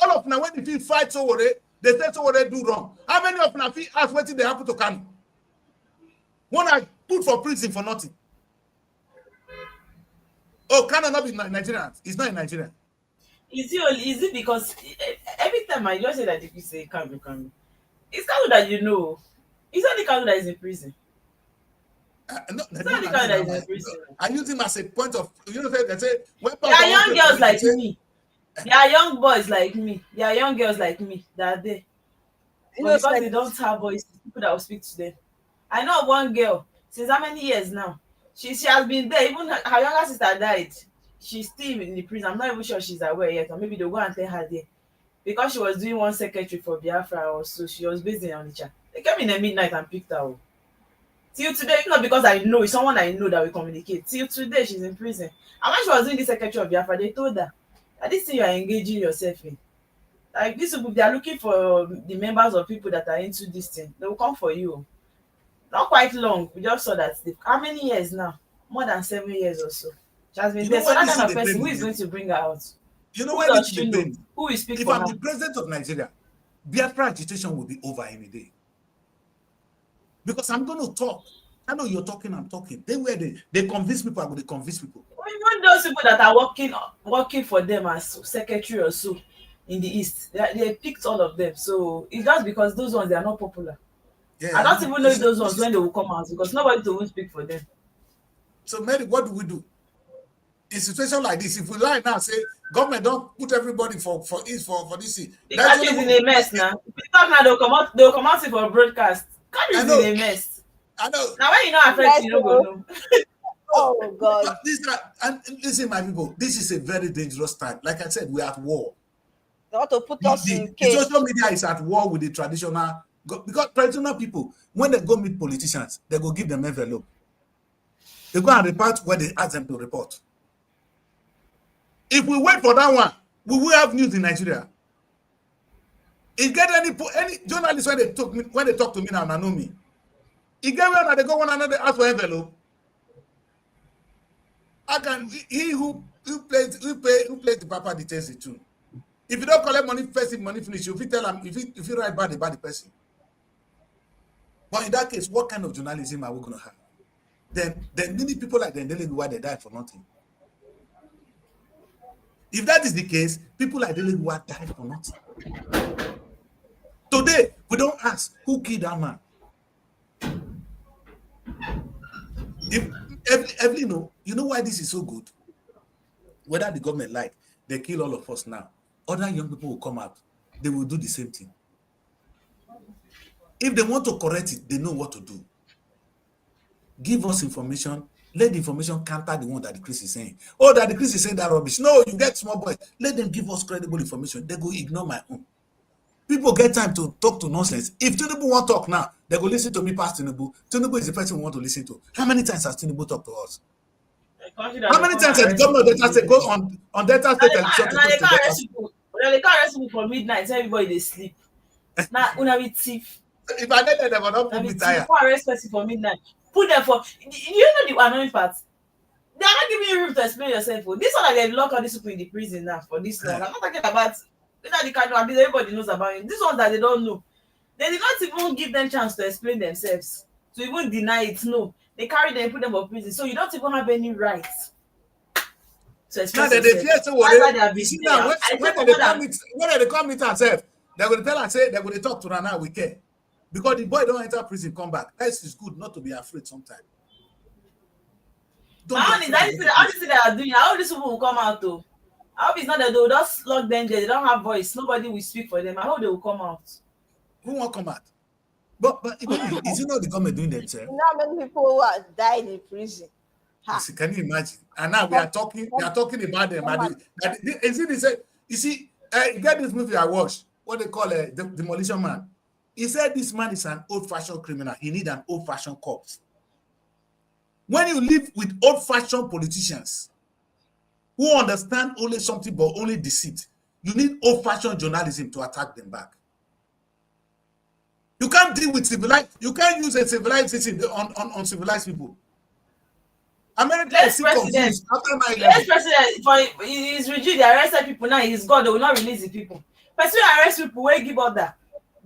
all of now when they fight Sowore, they say Sowore do wrong. How many of now ask what they happen to Kanu? One I put for prison for nothing. Oh, Kanu not be Nigerian. He's not in Nigeria. Is it because every time I just say that if you say Kanu, it's Kanu that you know. It's only Kanu that is in prison. It's only Kanu that is in prison. I use him as a point of, they say, when there are young girls like me. There are young boys like me. There are young girls like me that are there. But because they don't have voice, people that will speak to them. I know one girl, since how many years now? She has been there. Even her younger sister died. She's still in the prison. I'm not even sure she's aware yet, or maybe they'll go and tell her there. Because she was doing one secretary for Biafra or so. She was based in Onitsha. They came in the midnight and picked her up. Till today, not because I know, it's someone I know that we communicate. Till today, she's in prison. And when she was doing the secretary of Biafra, they told her that this thing you are engaging yourself in. Like these people, they are looking for the members of people that are into this thing. They will come for you. not quite long. We just saw that. How many years now? More than 7 years or so. She has been You there. know So why that this kind is of the person, who pain is me? going to bring her out? You know Who why does this is she the know? pain? Who will speak If for I'm her? the president of Nigeria, Biafra agitation will be over any day. Because I'm going to talk. I know you're talking, I'm talking. They convince people, I'm going to convince people. Even those people that are working for them as secretary or so in the East, they picked all of them. So it's just because those ones, they are not popular. Yeah, I I don't know. even know if those ones when they will come out, because nobody will speak for them. So, Mary, what do we do? In situation like this, if we lie now, say government don't put everybody for this thing. The That's country only is in what a mess now. If you talk now, they'll come out for broadcast. Country I is know. in a mess. I know. Now when you not affect you don't go know. Oh God. But and listen, my people, this is a very dangerous time. Like I said, we're at war. They want to put us in The cage. social media is at war with the traditional, because traditional people, when they go meet politicians, they go give them envelope. They go and report when they ask them to report. If we wait for that one, we will have news in Nigeria. It get any journalists when they talk to me now, know me. It get when they go one another ask for envelope. I can he who plays the papa details the tune. If you don't collect money first, if money finish, if you tell them if you write bad about the person. But in that case, what kind of journalism are we going to have? Then many people like them telling why they died for nothing. If that is the case, people like Dele who died for nothing. Today, we don't ask who killed that man. If you know why this is so good? Whether the government like, they kill all of us now. Other young people will come out. They will do the same thing. If they want to correct it, they know what to do. Give us information. Let the information counter the one that the Chris is saying. Oh, that the Chris is saying that rubbish. No, you get small boys. Let them give us credible information. They go ignore my own. People get time to talk to nonsense. If Tinubu want to talk now, they go listen to me past Tinubu. Tinubu is the person we want to listen to. How many times has Tinubu talked to us? How many times has the governor of Delta State go on Delta State television to talk to Delta State? They can't arrest people for midnight, so everybody they sleep. Now, una be thief. If I did that, they would not put me tired. Can't arrest person for midnight. Put them for. You know the annoying part? They are not giving you room to explain yourself. This one, like they lock all these people in the prison now for this long. I'm not talking about. You know the kind of abuse everybody knows about it. This one that they don't know. They did not even give them chance to explain themselves, to even deny it. No, they carry them, put them for prison. So you don't even have any rights to express now yourself. They fear so what you see now when they come meet ourselves, they're going to tell and say they're going to talk to her now. We care because the boy don't enter prison, come back. That is good not to be afraid sometimes. All these things they are doing, all these people will come out though. I hope it's not that they will just lock them there. They don't have voice. Nobody will speak for them. I hope they will come out. Who won't come out? But is it not the government doing themselves? You know how many people who have died in prison? See, can you imagine? And now we are talking about them. Is it the same? You see, you get this movie I watched, what they call Demolition Man. He said this man is an old-fashioned criminal. He needs an old-fashioned corpse. When you live with old-fashioned politicians who understand only something but only deceit, you need old-fashioned journalism to attack them back. You can't deal with civilized. You can't use a civilized system on civilized people. America is still confused after 9/11. Yes, president for his regime, they arrested people now. He's God. They will not release the people. Person arrest people, where give order,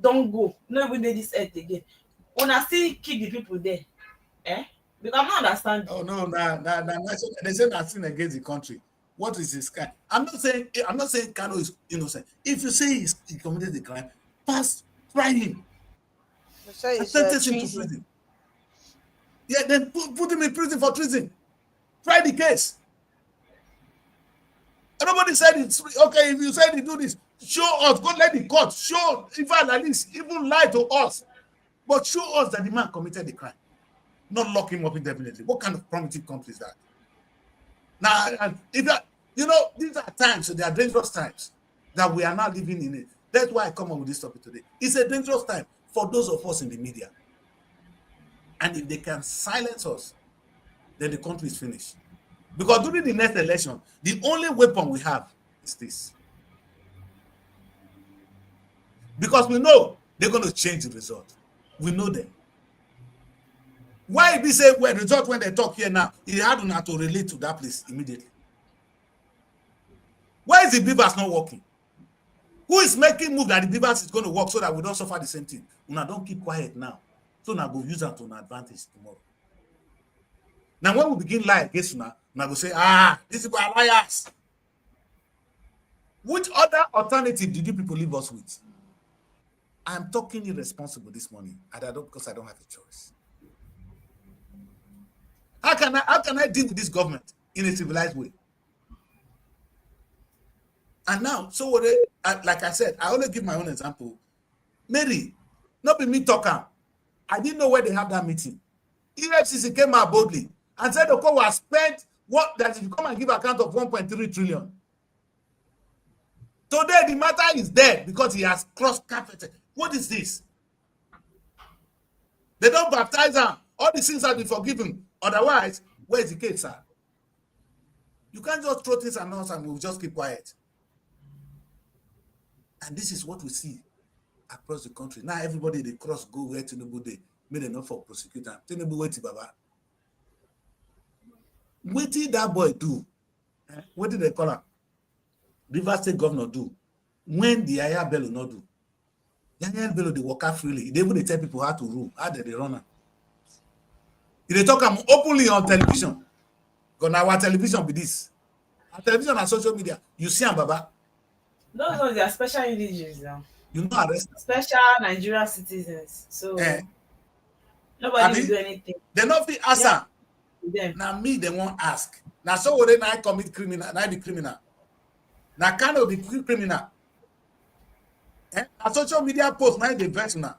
don't go. No even do this earth again. Una still keep the people there, because I'm not understanding. Oh no, they say nothing against the country. What is this guy? I'm not saying Kano is innocent. If you say he committed the crime, try him. Sentence him to prison. Yeah, then put him in prison for treason. Try the case. And nobody said it's okay. If you said you do this, show us. Go let the court show. If at least even lie to us, but show us that the man committed the crime. Not lock him up indefinitely. What kind of primitive country is that? Now, these are times, so they are dangerous times that we are now living in it. That's why I come up with this topic today. It's a dangerous time for those of us in the media. And if they can silence us, then the country is finished. Because during the next election, the only weapon we have is this. Because we know they're going to change the result. We know them. Why be say when result when they talk here now, he had not to relate to that place immediately? Why is the Beavers not working? Who is making move that the Beavers is going to work so that we don't suffer the same thing? Una don't keep quiet now. So now go use that to an advantage tomorrow. Now when we begin lie against una go say, these people are liars. Which other alternative did you people leave us with? I'm talking irresponsible this morning, and I don't because I don't have a choice. How can I deal with this government in a civilized way? And now, so what like I said, I only give my own example. Mary, not be me talking. I didn't know where they have that meeting. EFCC came out boldly and said the court was spent that if you come and give account of 1.3 trillion. Today the matter is dead because he has crossed carpet. What is this? They don't baptize him. All the sins have been forgiven. Otherwise, where is the case, sir? You can't just throw things at us and we'll just keep quiet. And this is what we see across the country. Now everybody they cross go where Tinubu they made enough for prosecutor. Tinubu wait Baba. What did that boy do? What did they call him? Rivers State Governor do when the Yaya Bello not do. Yaya Bello they work out freely. They even tell people how to rule. How did they run am? They talk openly on television. Because now our television be this. Our television and social media. You see them, Baba. Those ones are special individuals now. You know arrest. Special Nigerian citizens. So nobody will do anything. They not be answer. Yeah. Now me they won't ask. Now so what they now commit criminal, now be criminal. Now kind of be criminal. A social media post now the verse now.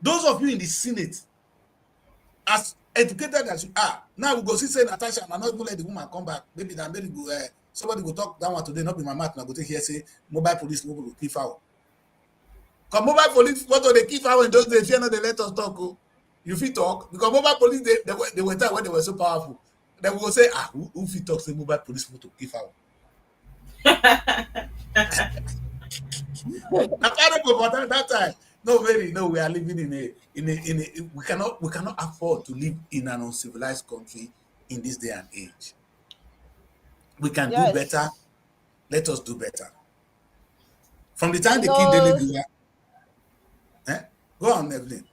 Those of you in the Senate, as educated as you are, now we go see say Natasha and not even let the woman come back. Maybe that maybe go somebody go talk that one today, not be my mouth. Now go take here say mobile police no go keep out. Because mobile police what do they keep out in those days? You know they let us talk. Oh. You fit talk because mobile police they were time when they were so powerful. They will say who fit talk say mobile police to keep out. That time. No, very no. We are living in a we cannot afford to live in an uncivilized country in this day and age. We can do better. Let us do better. From the time they keep daily go on, Evelyn.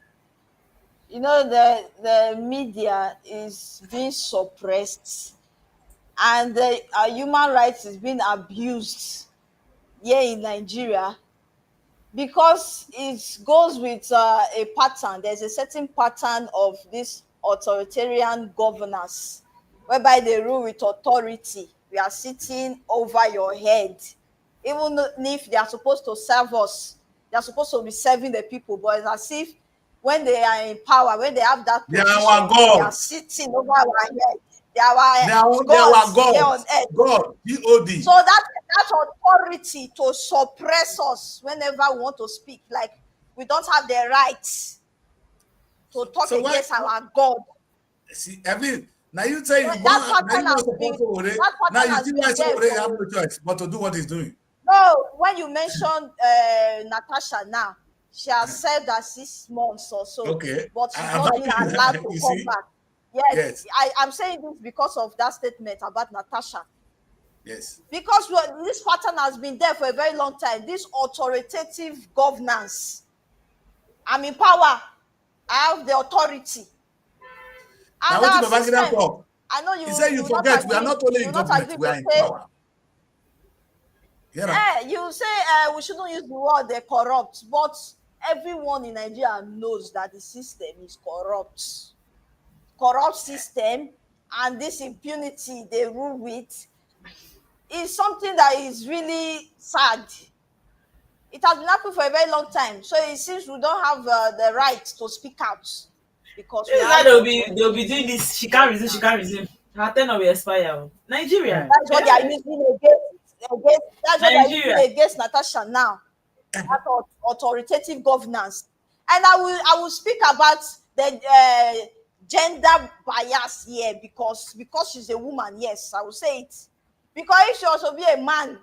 You know the media is being suppressed, and the human rights is being abused here in Nigeria. Because it goes with a pattern. There's a certain pattern of this authoritarian governance, whereby they rule with authority. We are sitting over your head. Even if they are supposed to serve us, they are supposed to be serving the people. But it's as if when they are in power, when they have that position, they are sitting over our head. They are gods here on earth. God, G-O-D. So that authority to suppress us whenever we want to speak, like we don't have the rights to talk against our God. See, Evelyn, now you say that pattern has been there. Have no choice but to do what he's doing. No, when you mentioned Natasha now, she has served as 6 months or so. Okay. But she's not been allowed to come back. Yes. I'm saying this because of that statement about Natasha. Yes. Because this pattern has been there for a very long time. This authoritative governance. I'm in power. I have the authority. And now what Babangida talk? I know you. He said you forget we are not only in government, we are in power. You say we shouldn't use the word they corrupt, but everyone in Nigeria knows that the system is corrupt. Corrupt system, and this impunity they rule with is something that is really sad. It has been happening for a very long time, so it seems we don't have the right to speak out because they'll be doing this. She can't resume. Her tenure will expire. Nigeria. That's what they are using against. That's what they are using against Natasha now. That authoritative governance, and I will speak about the gender bias here because she's a woman. Yes, I will say it. Because if she also be a man,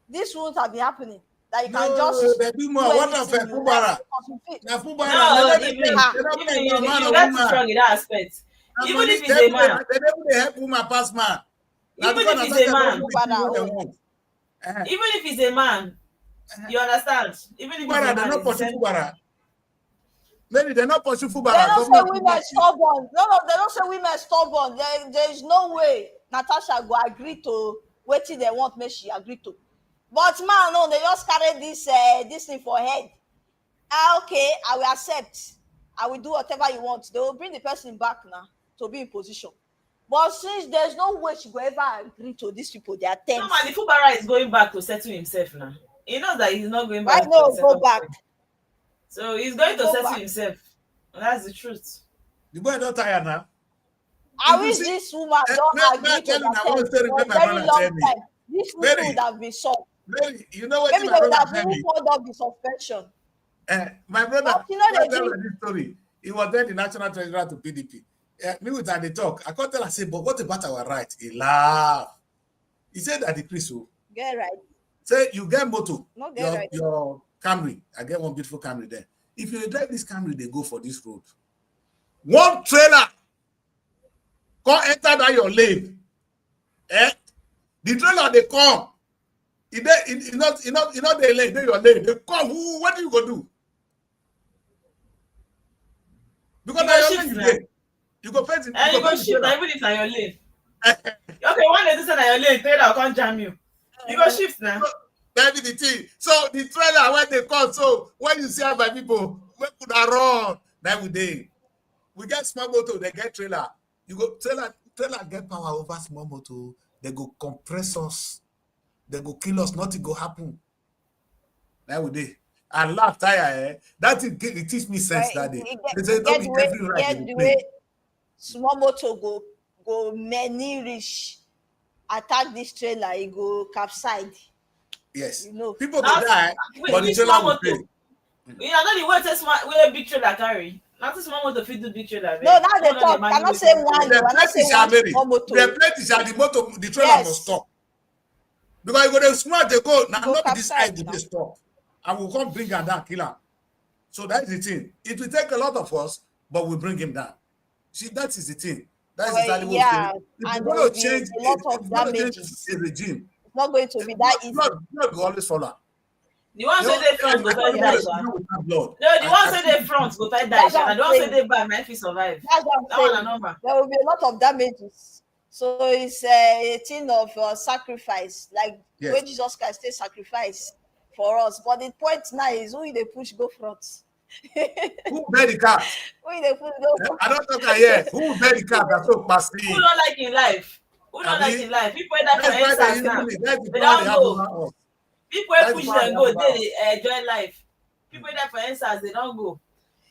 this wouldn't have been happening. that you can just they do more. What of anything you Fubara? like, because you feel- Now Fubara, No, they even don't even make a man you or get too woman. strong in that aspect. Now Even money, if he's a man, they never help woman pass man. Now even because if he's Natasha a man, don't do what they want. even if he's a man, you understand? Even if he's Fubara, a they're man, not it's the pursue same. Fubara. Maybe they're not pursue They Fubara. don't say Government women stubborn. No, they don't say women stubborn. There is no way Natasha go agree to wetin they want make she agree to. But man, no, they just carry this thing for head. Okay, I will accept. I will do whatever you want. They will bring the person back now to be in position. But since there's no way she will ever agree to these people, they are tense. Normally, Fubara is going back to settle himself now. He knows that he's not going Why back to no the go second back? point. So he's going to Go settle back. himself. And that's the truth. the boy don't tire now. I If you wish see- this woman Eh, don't let- agree let- to let me that now one story for wey a my very brother long tell me. time. This issue Very, would have been solved. very, you know what Maybe my they would brother have tell even me? called up the suspension. My brother, But you know they tell do. me this story. He was then the national treasurer to PDP. Me with her, they talk. I can't tell her, say, but what about our right? He laugh. He said that the Chris, Get right. say you get motor, No get right. your Camry. I get one beautiful Camry there. If you drive this Camry, they go for this road. One trailer come enter that your lane. The trailer they come. It not the lane, they your lane. They come. What do you go do? Because You now go your shift lane you now. get. You go pay the, And you go pay the shift now, trailer. even if na your lane. Okay, one day say na your lane, trailer can't jam you. You go shift now. That be the thing. So the trailer when they come, so when you see how my people, we could run. That we day. We get small motor, they get trailer. You go trailer get power over small motor. They go compress us. They go kill us. Nothing go happen. That we day. I laugh tire. That it teach me sense that day. They say don't be every right Get in the the way play. small motor go many reach attack this trailer, it go capsize. Yes. You know. People Now, go die, but the this trailer small will motor. pay. You know the way small where big trailer carry. Not this small motor fit do big trailer. No, now they talk. Cannot say one. The Cannot say one small motor. The plate is the motor, the trailer Yes. must stop. Because you go to smart, they go, now Go not this eye, capsize they now. stop. And we'll come bring him down, kill him. So that's the thing. It will take a lot of us, but we bring him down. See, that is the thing. That is exactly what Yeah, if and you there want will to be change, a lot if of you want to change damages. a regime, It's not going to be that easy. blood will always follow. The ones say they front go fight die. Blood. No, the ones say they front go fight die. That's what I'm And the ones say saying. they back might fit survive. That's what I'm That one saying. a number. There will be a lot of damages. So it's a thing of sacrifice, like Yes. when Jesus Christ say sacrifice for us. But the point now is who they push go front. Who bear the cat? Who they push go front. I don't talk here. Who bear the cat? That's so passing. Who don't like in life? Who don't like in life? People that for That's answers now. the They power they don't have go. over us. People That's push the power and they go, have over they enjoy life. People that for answers, they don't go.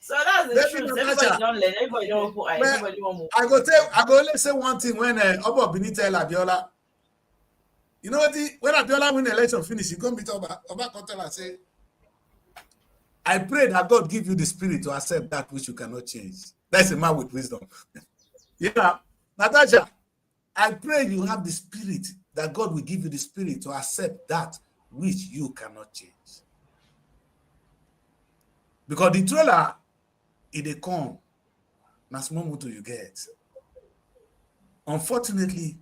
So that's the David truth. Natasha. Everybody don't learn. Everybody don't put eye. Well, Everybody don't move. I go only say one thing when Oba Bini tell Abiola. You know what? When Abiola win the election finish, he come meet Oba come tell her say, I pray that God give you the spirit to accept that which you cannot change. That's a man with wisdom. Yeah, Natasha, I pray you have the spirit that God will give you the spirit to accept that which you cannot change. Because the trailer, it dey come, na small motor you get. Unfortunately,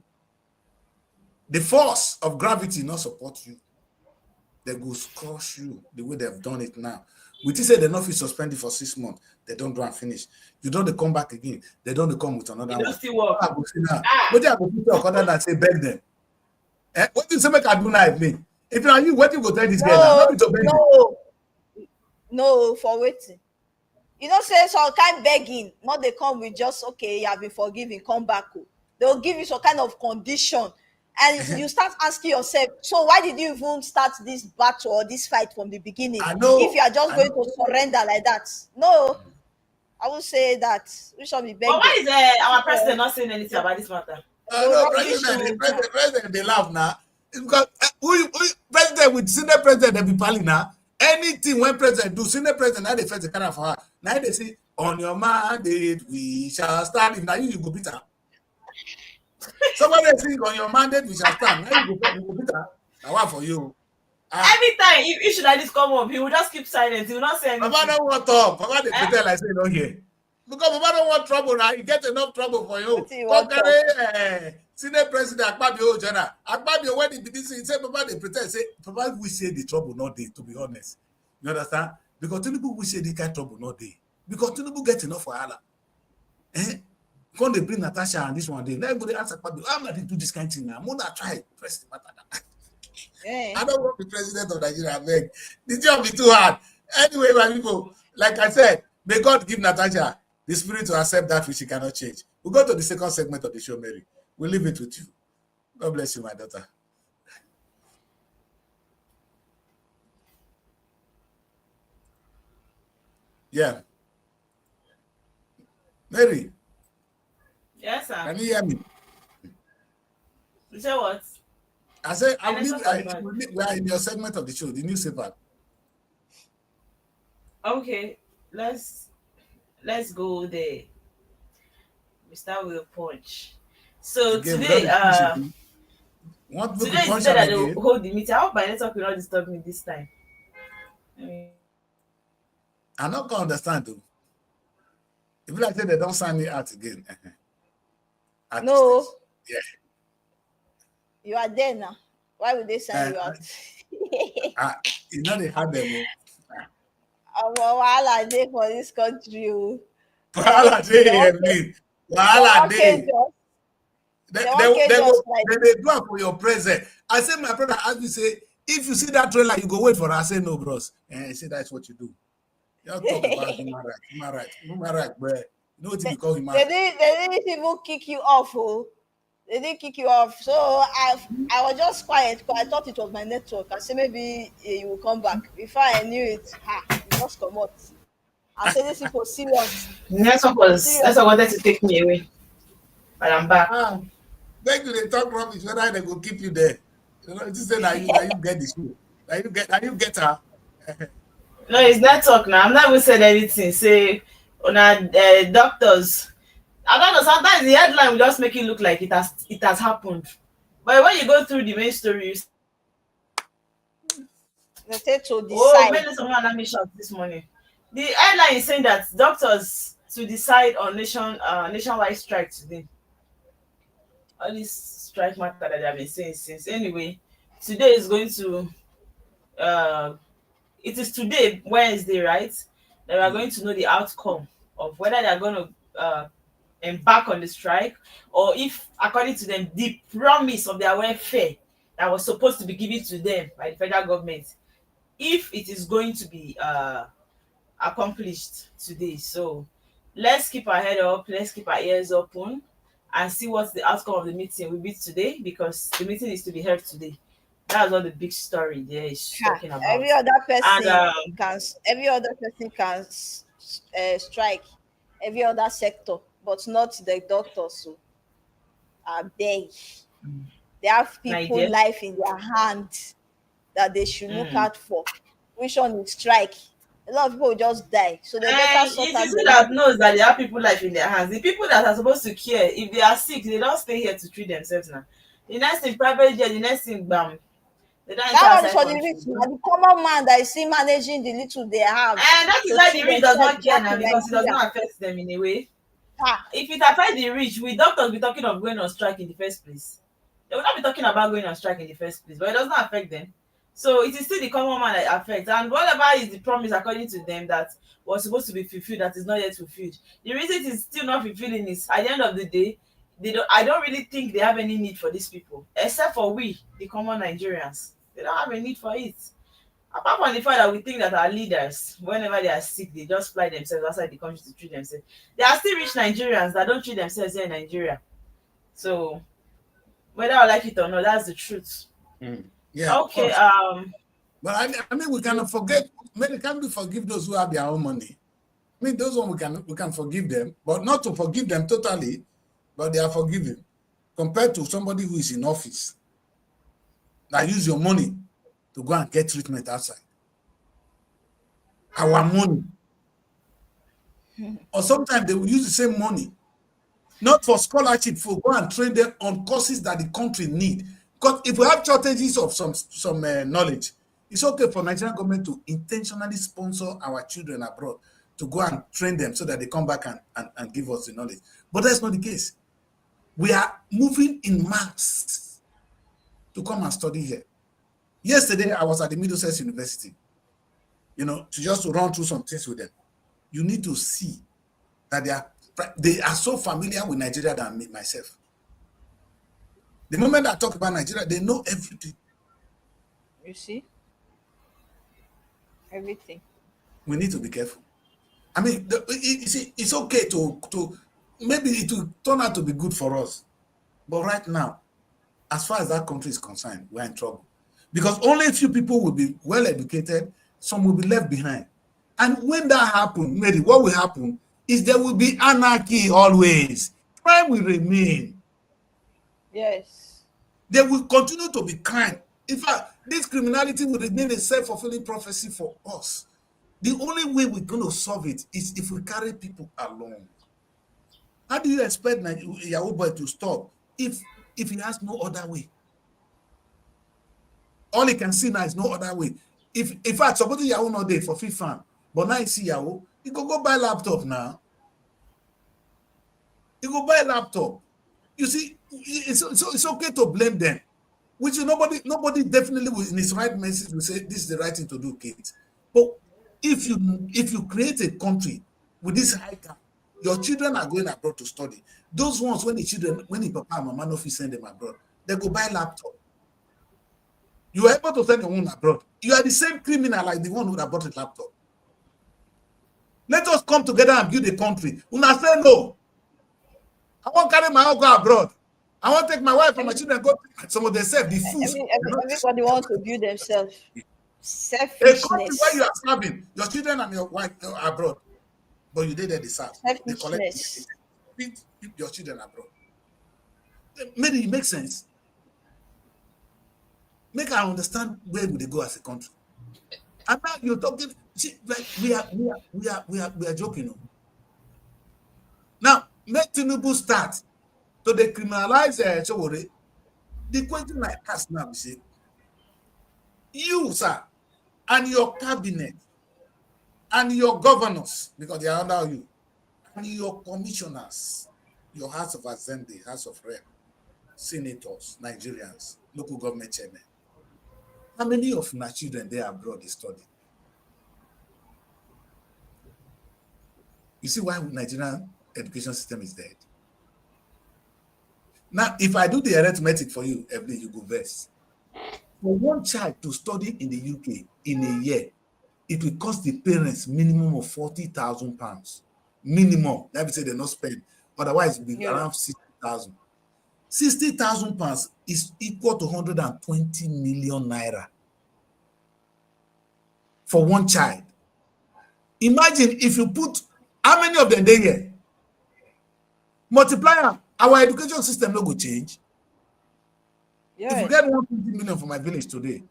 the force of gravity not support you. They go crush you the way they've done it now. We just say they not fit suspend it for 6 months. They don't do and finish. You don't come back again. They don't come with another You one. don't still work. What I go see now? What I go put your other than say beg them? What do you say make I do now with me? If you are you, what you go tell this girl now? Not be to beg them. No, for waiting. You know, say some kind begging, not they come with just okay, you have been forgiven, come back. They'll give you some kind of condition. And you start asking yourself, so why did you even start this battle or this fight from the beginning? I know. If you are just going to surrender like that. No, I would say that we shall be begging. But why is our president not saying anything about this matter? No, president, they laugh now. It's because president with senior president, they be pally now. Anything when president do, senior president, now they first the kind for her. Now they say, on your mandate, we shall stand. If now you go beat her. Somebody think on your mandate, we shall stand. Now you go beat her. Now what for you? Every time if should like this come up, he will just keep silent. He will not say anything. Papa don't want talk. Papa they pretend like say no here. Because Papa don't want trouble now. You get enough trouble for you. Come carry Senate President Akpabio Jana. Akpabio when he be this, he say Papa they pretend say Papa we say the trouble not day. To be honest, you understand? Because Tinubu we say the kind trouble not day. Because Tinubu get enough for Allah. When they bring Natasha and this one day, everybody ask Akpabio, I'm not to do this kind of thing now. I'm gonna try press the matter. I don't want to be president of Nigeria. Beg. The job is too hard. Anyway, my people, like I said, may God give Natasha the spirit to accept that which she cannot change. We'll go to the second segment of the show, Mary. We'll leave it with you. God bless you, my daughter. Yeah. Mary. Yes, sir. Can you hear me? You say what? I said, we are in your segment of the show, the newspaper. Okay, let's go there. We start with a punch. So today, today is the day that they will hold the meeting. I hope my network will not disturb me this time. I'm not gonna understand though. If you like say they don't sign me out again. No. Yeah. You are there now. Why would they sign you out? You know they have them. Wahala dey for this country. Wahala dey. Wahala dey. They do it for your present. I say my brother asked me say, if you see that trailer, you go wait for her. I say no, bros. And he said that's what you do. You don't talk about human right, but you know what you call human right. They didn't even kick you off, They didn't kick you off. So I was just quiet because I thought it was my network. I said maybe you will come back. Before I knew it, you just come out. I said this people serious. Network wanted to take me away. But I'm back. Thank you, they talk rubbish, whether they go keep you there. You know, just say that you get this. That you get her. No, it's network now. I'm not even saying anything. Say on doctors. I don't know. Sometimes the headline will just make it look like it has happened, but when you go through the main story, they say to decide. Oh, maybe someone let me shout this morning. The headline is saying that doctors to decide on nationwide strike today. All this strike matter that I've been saying since. Anyway, today is going to. It is today, Wednesday, right? That we are going to know the outcome of whether they are going to embark on the strike, or if, according to them, the promise of their welfare that was supposed to be given to them by the federal government, if it is going to be accomplished today. So let's keep our head up, let's keep our ears open and see what the outcome of the meeting will be today, because the meeting is to be held today. That's what the big story there is talking about. Every other person can strike, every other sector, but not the doctors. So I beg. They have people life in their hands that they should look out for. Which one is strike? A lot of people will just die. So they better sort out. It is that knows that they have people life in their hands. The people that are supposed to care, if they are sick, they don't stay here to treat themselves now. The next thing private jet, the next thing bam. That one is for the rich, the common man that is still managing the little they have. And that is why the rich does not care now, because it does not affect them in a way. If it affects the rich, will doctors be talking of going on strike in the first place? They will not be talking about going on strike in the first place, but it does not affect them. So it is still the common man that affects, and whatever is the promise according to them that was supposed to be fulfilled that is not yet fulfilled. The reason it is still not fulfilling is at the end of the day, I don't really think they have any need for these people, except for we, the common Nigerians. They don't have a need for it. Apart from the fact that we think that our leaders, whenever they are sick, they just fly themselves outside the country to treat themselves. There are still rich Nigerians that don't treat themselves here in Nigeria. So whether I like it or not, that's the truth. Yeah. Okay. But I mean, we cannot forget. Maybe can we forgive those who have their own money? I mean, those ones we can forgive them, but not to forgive them totally, but they are forgiven compared to somebody who is in office that use your money to go and get treatment outside. Our money. Or sometimes they will use the same money, not for scholarship, for go and train them on courses that the country need. Because if we have shortages of some knowledge, It's okay for Nigerian government to intentionally sponsor our children abroad to go and train them so that they come back and give us the knowledge. But that's not the case. We are moving in mass to come and study here. Yesterday, I was at the Middlesex University, to just run through some things with them. You need to see that they are so familiar with Nigeria than me, myself. The moment I talk about Nigeria, they know everything. You see? Everything. We need to be careful. I mean, it's okay to maybe it will turn out to be good for us. But right now, as far as that country is concerned, we're in trouble. Because only a few people will be well educated, some will be left behind. And when that happens, maybe what will happen is there will be anarchy always. Crime will remain. Yes. There will continue to be crime. In fact, this criminality will remain a self-fulfilling prophecy for us. The only way we're going to solve it is if we carry people along. How do you expect Yahoo Boy to stop if he has no other way? All he can see now is no other way. If in fact, supposing Yahoo not there for FIFA, but now you see Yahoo, he go buy laptop now. He go buy a laptop. You see, it's okay to blame them. Which nobody definitely will, in his right message will say this is the right thing to do, kids. But if you create a country with this high cap, your children are going abroad to study. Those ones, when the papa and mama no fit send them abroad, they go buy laptop. You are able to send your own abroad. You are the same criminal like the one who have bought a laptop. Let us come together and build a country. Una say no. I won't carry my own go abroad. I want to take my wife and my children go. Some of themselves, the fools. Everybody wants to build themselves. Selfishness. A country where Selfishness. you are serving your children and your wife are abroad, but you did the serve. They collect feed your children abroad. Maybe it makes sense. Make I understand where would they go as a country. And now you're talking. See, like we are joking. Now let Tinubu start to decriminalize Chowore. The question I ask now is, you, sir, and your cabinet, and your governors, because they are under you, and your commissioners, your House of Assembly, House of Rep, senators, Nigerians, local government chairmen, how many of my children there abroad they study? You see why Nigerian education system is dead? Now, if I do the arithmetic for you, Evelyn, you go vex. For one child to study in the UK in a year, it will cost the parents minimum of £40,000. Minimum. Let me say they not spend. Otherwise, it will be around 60,000. £60,000 is equal to 120 million naira for one child. Imagine if you put how many of them there here? Multiply our education system no go change. Yes. If you get 120 million for my village today,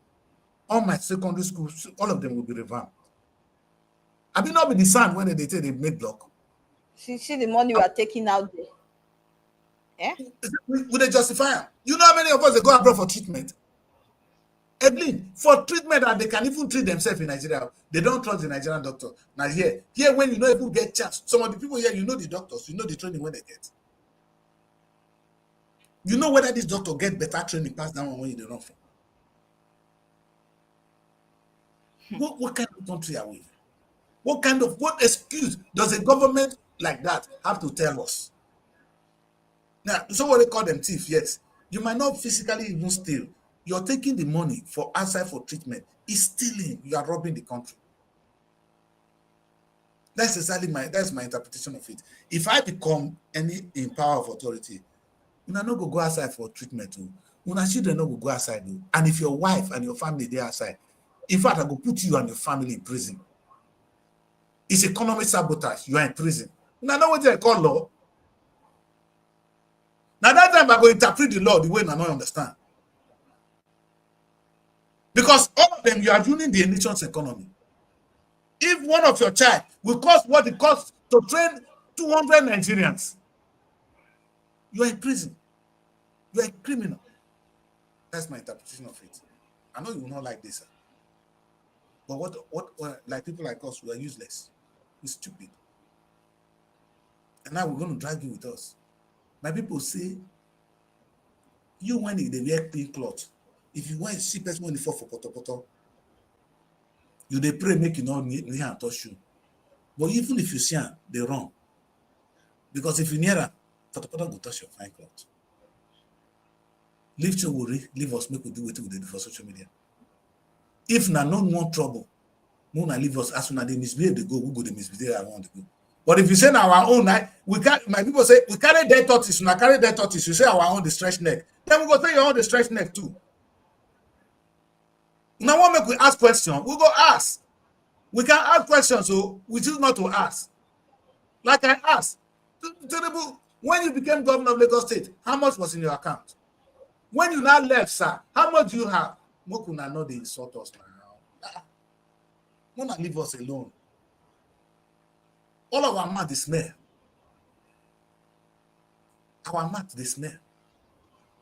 all my secondary schools, all of them will be revamped. Have you not been the sand when they say they made block? See the money we are taking out there. Yeah? Would they justify them? You know how many of us they go abroad for treatment? Evelyn, for treatment that they can even treat themselves in Nigeria. They don't trust the Nigerian doctor. Now here when you know people get chance, some of the people here, you know the doctors, you know the training when they get. You know whether this doctor get better training past that one when you don't run from. What kind of country are we? What excuse does a government like that have to tell us? Now, somebody call them thief, yes. You might not physically even steal. You're taking the money for outside for treatment. It's stealing. You are robbing the country. That's my interpretation of it. If I become any in power of authority, una no go outside for treatment too. Una children no go outside too. And if your wife and your family they outside, in fact, I go put you and your family in prison. It's economic sabotage. You are in prison. Una know what they call law. Now that time I go interpret the law the way I don't understand. Because all of them, you are ruining the nation's economy. If one of your child will cost what it costs to train 200 Nigerians, you are in prison. You are a criminal. That's my interpretation of it. I know you will not like this. Sir. But what like people like us, we are useless. We're stupid. And now we're going to drag you with us. My people say, you when they wear clean cloth, if you want to see person when they fall for poto, you they pray make you not near and touch you. But even if you see them, they run. Because if you near them, poto go touch your fine cloth. Leave worry, leave us, make we do what we do for social media. If na no more trouble, no na leave us as soon as they misbehave, they go they misbehave around the go. But if you say now our own, we can't. My people say we carry dead tortoise. When I carry dead tortoise, you say our own the stretch neck. Then we go tell your own the stretch neck too. Now what make we ask questions? We go ask. We can ask questions, so we choose not to ask. Like I asked, when you became governor of Lagos State, how much was in your account? When you now left, sir, how much do you have? Mokuna know they insult us now. Mona leave us alone. All of our mouth is smell. Our mouth they smell.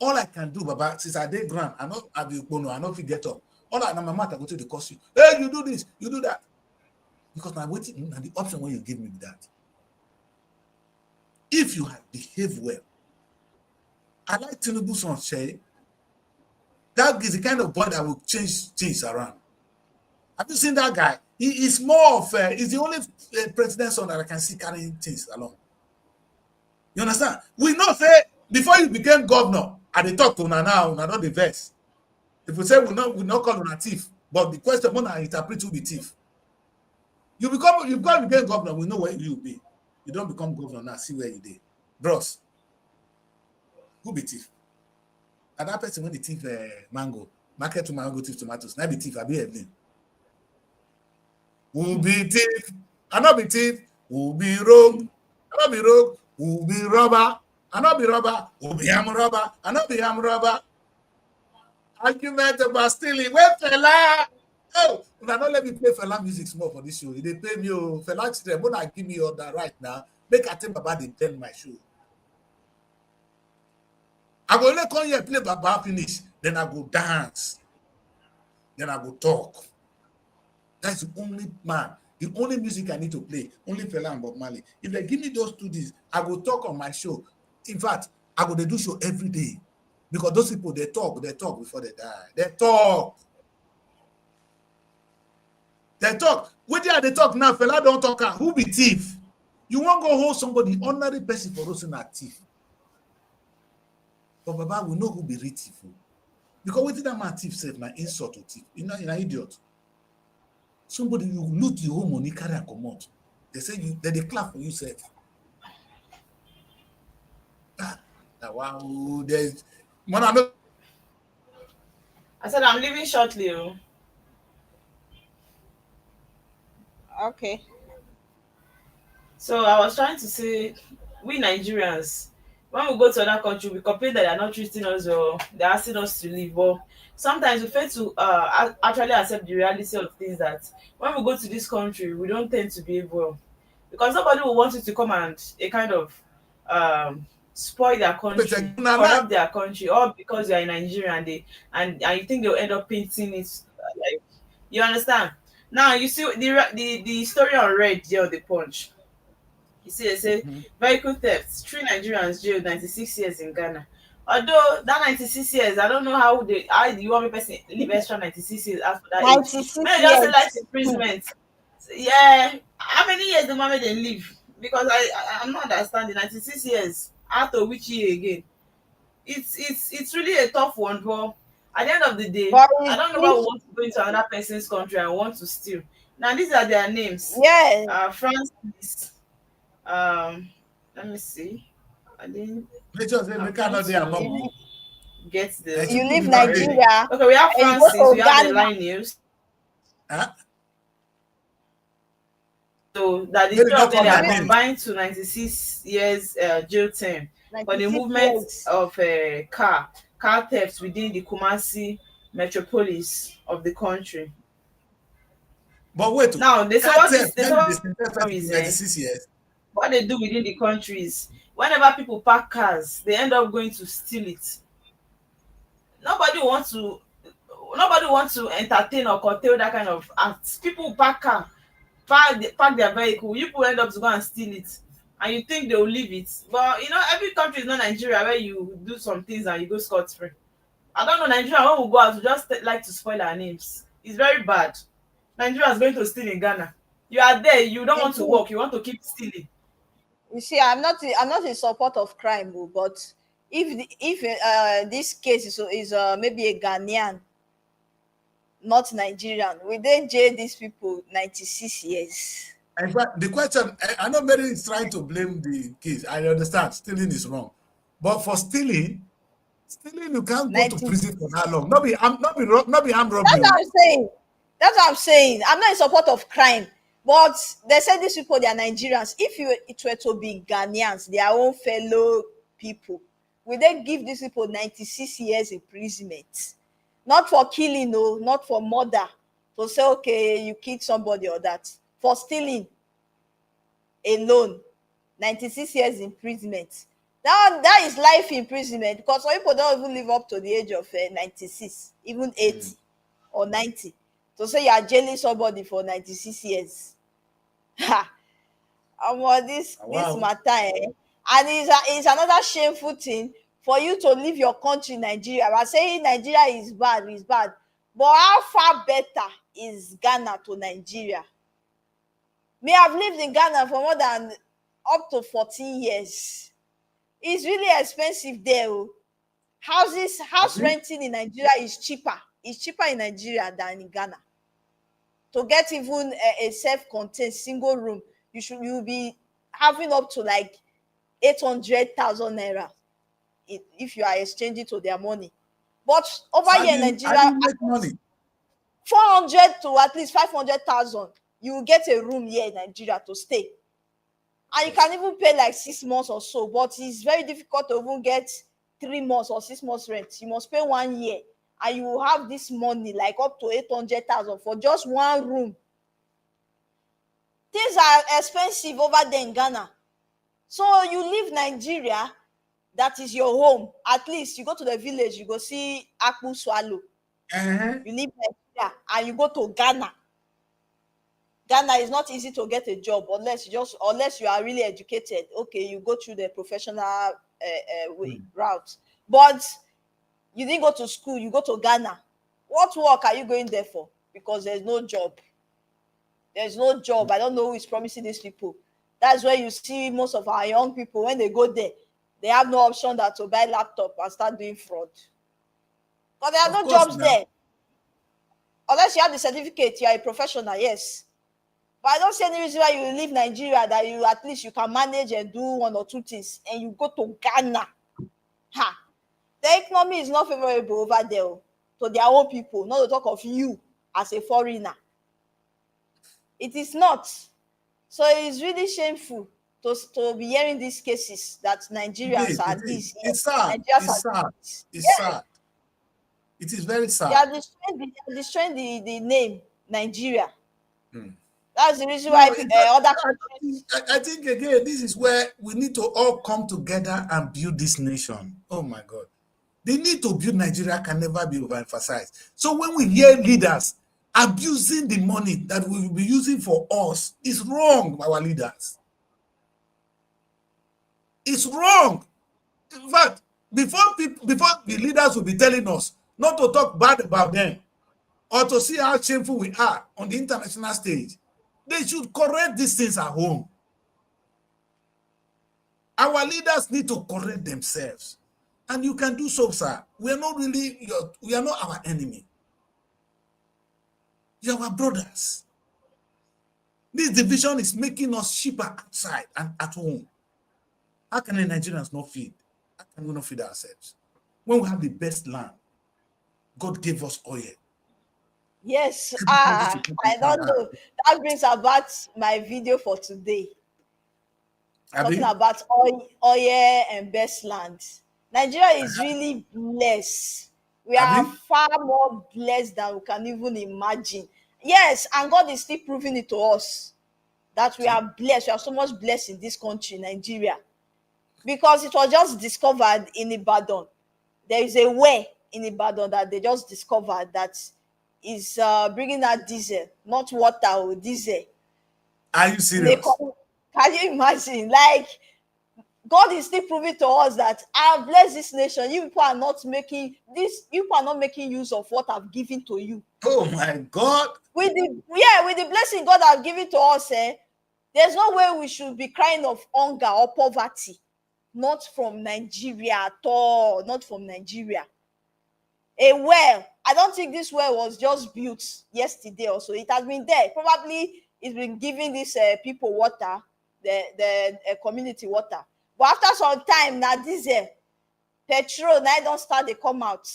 All I can do, Baba, since I did grant, I know I know get up. All I know my mouth I go to the cost you. Hey, you do this, you do that. Because now waiting and the option when you give me that. If you have behaved well, I like Tinubu's son say that is the kind of boy that will change things around. Have you seen that guy? He is more of he's the only president son that I can see carrying things along. You understand? We know say before you became governor, and they talk to now, not the verse. If we say we not call on a thief, but the question when I interpret to be thief. You become governor, we know where you will be. You don't become governor now, see where you did. Bros, who be thief? And that person when they thief mango, market to mango, thief tomatoes, now be thief, I be evening. Who be thief? I not be thief. Who be rogue? I not be rogue. Who be robber? I not be robber. Who be arm robber? I not be arm robber. Argument about stealing. Where fella? Oh, now don't let me play fella music small for this show. They pay me fella children. When I give me all that right now, make I tell Baba they tell my show. I go let come here play Baba finish. Then I go dance. Then I go talk. That's the only man, the only music I need to play. Only fella and Bob Marley. If they give me those two days, I go talk on my show. In fact, I go they do show every day. Because those people they talk before they die. They talk. They talk. When they talk now, fella don't talk. Who be thief? You won't go hold somebody, ordinary person for roasting a thief. But Baba, we know who be real thief. Because what did that man thief say? My insult to thief. You're an idiot. Somebody you loot your own money, carry and come out. They say they clap for you, say. Wow, there's I said I'm leaving shortly. Oh. Okay. So I was trying to say, we Nigerians, when we go to other country, we complain that they're not treating us well, they're asking us to leave. But sometimes we fail to actually accept the reality of things that when we go to this country, we don't tend to behave well. Because nobody will want you to come and a kind of spoil their country, corrupt their country, all because you're in Nigeria and you think they'll end up painting it like, you understand? Now you see the story on Red there on the Punch. You see, they say vehicle thefts, 3 Nigerians jailed 96 years in Ghana. Although that 96 years, I don't know how you want me person live extra 96 years after that. 96 maybe just say life imprisonment. Yeah, how many years the moment they live? Because I'm not understanding 96 years out of which year again. It's really a tough one, but at the end of the day, I don't know why we want to go into another person's country and want to steal. Now these are their names. Yeah. Francis. Let me see. I didn't get the. You leave Nigeria. Okay, we have Francis. We have the line news. Huh? So that the two of them are combined to 96 years jail term for the movement of car theft within the Kumasi metropolis of the country. But wait, now they say what is 96 years. What they do within the country is whenever people park cars, they end up going to steal it. Nobody wants to. nobody wants to entertain or curtail that kind of acts. People park car, park their vehicle. You people end up to go and steal it, and you think they will leave it. But every country is not Nigeria where you do some things and you go scot free. I don't know Nigeria when we go out, we just like to spoil our names. It's very bad. Nigeria is going to steal in Ghana. You are there, you don't want to work, you want to keep stealing. You see, I'm not in support of crime, but if this case is maybe a Ghanaian, not Nigerian, we then jail these people 96 years. In fact, the question, I know Mary is trying to blame the kids. I understand stealing is wrong, but for stealing you can't go to prison for that long. Not be armed robbery. That's what I'm saying. I'm not in support of crime, but they say these people, they are Nigerians. If it were to be Ghanaians, their own fellow people, will they give these people 96 years imprisonment? Not for killing, no, not for murder. To say, okay, you killed somebody or that. For stealing alone, 96 years imprisonment. That is life imprisonment, because some people don't even live up to the age of 96, even 80 or 90. To say you are jailing somebody for 96 years. This matter, and it's another shameful thing for you to leave your country, Nigeria. I'm saying Nigeria is bad, but how far better is Ghana to Nigeria? Me, I've lived in Ghana for more than up to 14 years. It's really expensive there. House renting in Nigeria is cheaper. It's cheaper in Nigeria than in Ghana. To get even a self-contained single room, you'll be having up to like 800,000 naira if you are exchanging to their money. But over here in Nigeria, 400 to at least 500,000, you will get a room here in Nigeria to stay. And you can even pay like 6 months or so, but it's very difficult to even get 3 months or 6 months rent. You must pay 1 year, and you will have this money like up to 800,000 for just one room. Things are expensive over there in Ghana. So you leave Nigeria, that is your home. At least you go to the village, you go see Akpu swallow. You leave Nigeria and you go to Ghana. Ghana is not easy to get a job unless you are really educated. Okay, you go through the professional route. But you didn't go to school, you go to Ghana. What work are you going there for? Because there's no job. There's no job. I don't know who is promising these people. That's where you see most of our young people, when they go there, they have no option than to buy laptop and start doing fraud. But there are no jobs there. Unless you have the certificate, you are a professional, yes. But I don't see any reason why you leave Nigeria that at least you can manage and do 1 or 2 things, and you go to Ghana. The economy is not favorable over there to their own people, not to talk of you as a foreigner. It is not. So it's really shameful to be hearing these cases that Nigerians are this. It's sad. It's sad. It is very sad. They are destroying the name Nigeria. That's the reason why other countries. I think again, this is where we need to all come together and build this nation. Oh my God. The need to build Nigeria can never be overemphasized. So when we hear leaders abusing the money that we will be using for us, it's wrong, our leaders. It's wrong. In fact, before the leaders will be telling us not to talk bad about them or to see how shameful we are on the international stage, they should correct these things at home. Our leaders need to correct themselves. And you can do so, sir. We are not our enemy. You are our brothers. This division is making us cheaper outside and at home. How can the Nigerians not feed? How can we not feed ourselves? When we have the best land, God gave us oil. Yes, I don't know. That brings about my video for today. Talking about oil and best land. Nigeria is really blessed. We are far more blessed than we can even imagine. Yes, and God is still proving it to us that we are blessed. We are so much blessed in this country, Nigeria. Because it was just discovered in Ibadan. There is a well in Ibadan that they just discovered that is bringing out diesel, not water or diesel. Are you serious? Can you imagine? Like, God is still proving to us that I have blessed this nation. You people are not making this. You people are not making use of what I've given to you. Oh my God! With the blessing God has given to us, there's no way we should be crying of hunger or poverty. Not from Nigeria at all. Not from Nigeria. A well. I don't think this well was just built yesterday or so. It has been there. Probably it's been giving these people water, the community water. But after some time, now diesel, petrol, now don't start, they come out.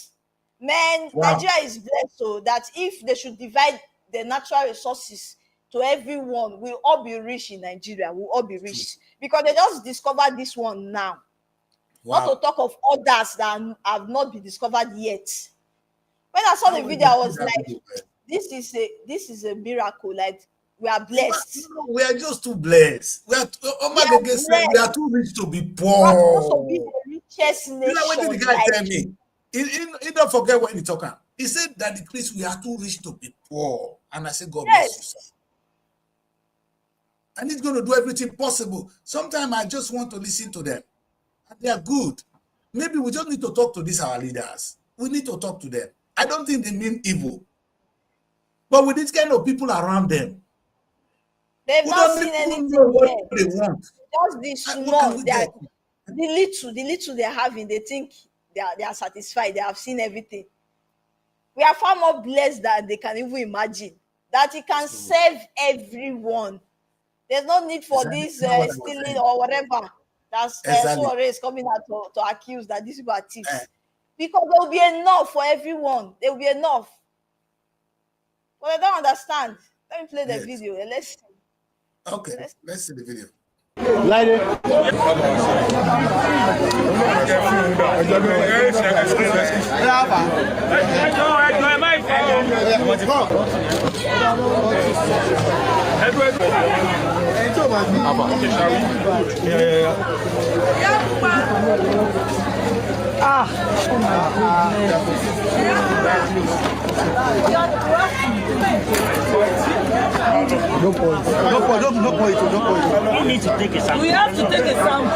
Man, wow. Nigeria is blessed so that if they should divide the natural resources to everyone, we'll all be rich in Nigeria. We'll all be rich. Because they just discovered this one now. Wow. Not to talk of others that have not been discovered yet. When I saw the video, I was like, this is a miracle. Like, we are blessed. No, we are just too blessed. We are too rich to be poor. We are supposed to be the richest nation. You know what did the guy tell me? He don't forget when he talking. He said that the place we are too rich to be poor. And I said, God bless you, sir. And he's going to do everything possible. Sometimes I just want to listen to them. And they are good. Maybe we just need to talk to these our leaders. We need to talk to them. I don't think they mean evil. But with this kind of people around them, they've not seen anything what they want. Just the small, the little they're having, they think they are satisfied. They have seen everything. We are far more blessed than they can even imagine. That it can serve everyone. There's no need for this stealing or whatever. That's SORA is coming out to accuse that these people are thieves. Because there will be enough for everyone. There will be enough. But I don't understand. Let me play the video and let's see. Okay, let's see the video. Light it. No point. You need to take a sample. We have to take a sample.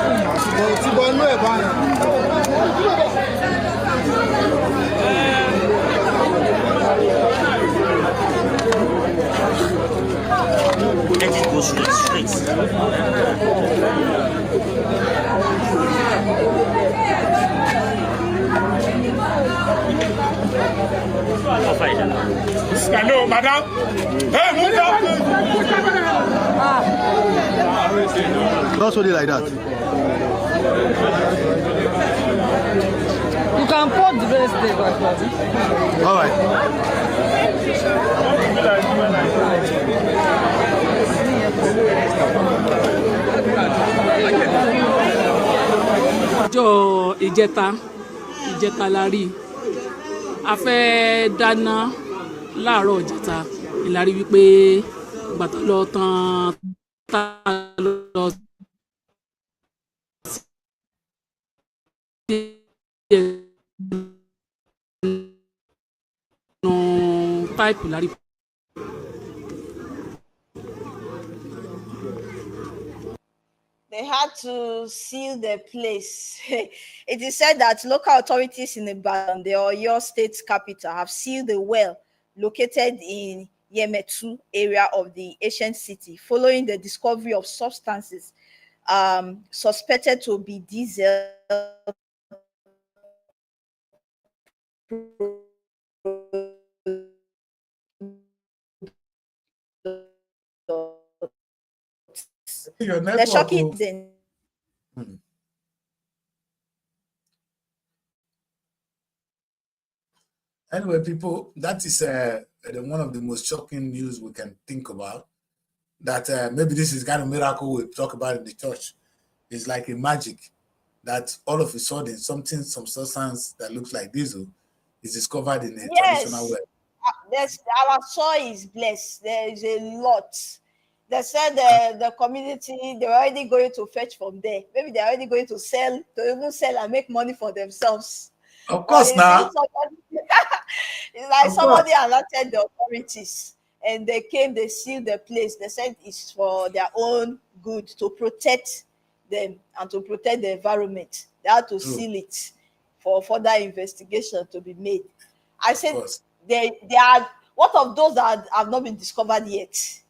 Let it go straight. No, madam. Hey, move up. Don't hold it like that. You can put the best there. All right. Ọjọ́ ìjẹta la rí a fẹ́ dáná láàárọ̀ ìjẹta ìlarí wípé gbàtà lọ tán tá lọ sí ẹnu páìpù lárí. They had to seal the place. It is said that local authorities in Ibadan, the Oyo state capital, have sealed the well located in Yemetu area of the ancient city following the discovery of substances suspected to be diesel the shocking thing. Anyway, people, that is one of the most shocking news we can think about. That maybe this is kind of miracle we talk about in the church. It's like a magic that all of a sudden some substance that looks like diesel is discovered in a traditional well. Our soil is blessed. There is a lot. They said the community, they're already going to fetch from there. Maybe they're already going to even sell and make money for themselves. Of course, now. It's like Of somebody course. alerted the authorities and they came, they sealed the place. They said it's for their own good to protect them and to protect the environment. They had to True. seal it for further investigation to be made. I Of said course. they are what of those that have not been discovered yet?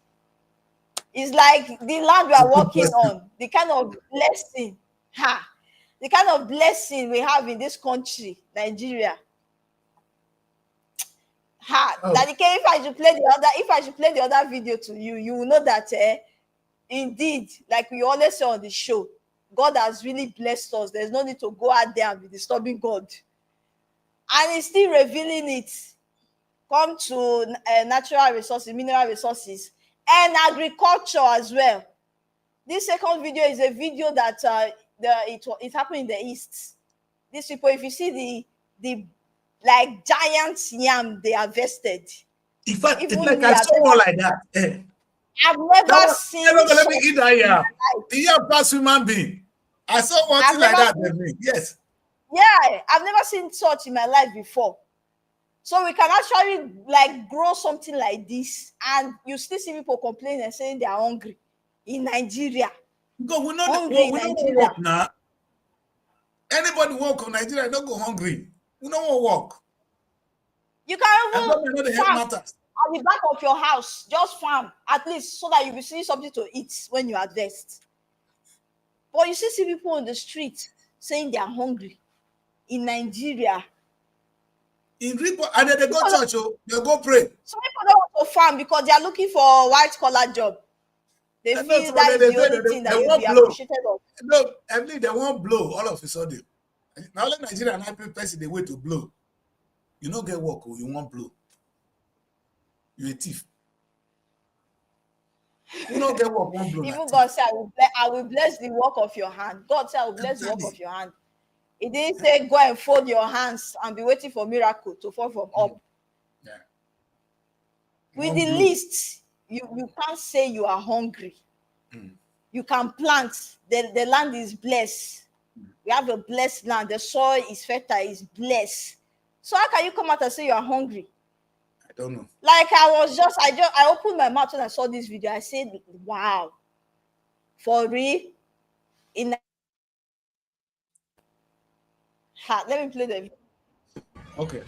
It's like the land we It's a are good working question. on, the kind of blessing, the kind of blessing we have in this country, Nigeria. Oh. That if I should play the other video to you, you will know that indeed, like we always say on the show, God has really blessed us. There's no need to go out there and be disturbing God. And He's still revealing it. Come to natural resources, mineral resources, and agriculture as well. This second video is a video that it happened in the East. These people, if you see the like giant yam they harvested. In fact, Even like me, I saw one like that. I've That never one, seen let me eat that yam. life. The yam pass human being. I saw one I've thing like never that. Yes. Yeah, I've never seen such in my life before. So we can actually like grow something like this, and you still see people complaining and saying they are hungry in Nigeria. Because we know Hungry in we don't Nigeria. work now. Anybody work in Nigeria, don't go hungry. We don't want work. You can I don't know the even health farm matters. at the back of your house, just farm at least so that you will see something to eat when you harvest. But you still see people on the street saying they are hungry in Nigeria. In report, and then they go church, they go pray. Some people don't want to farm because they are looking for a white collar job. They And feel that's that what is the only thing that you'll be appreciated of. No, at least they won't blow all of a sudden. Now let Nigeria and happy person the way to blow. You don't get work, or you won't blow. You a thief. You don't get work, won't blow. Even God said, I will bless the work of your hand. God said, I will bless the work of your hand. He didn't say, go and fold your hands and be waiting for miracle to fall from up. Yeah. With the least, you can't say you are hungry. You can plant. The land is blessed. We have a blessed land. The soil is fertile, is blessed. So how can you come out and say you are hungry? I don't know. Like I opened my mouth when I saw this video. I said, wow. For real? Let me play the video. Okay.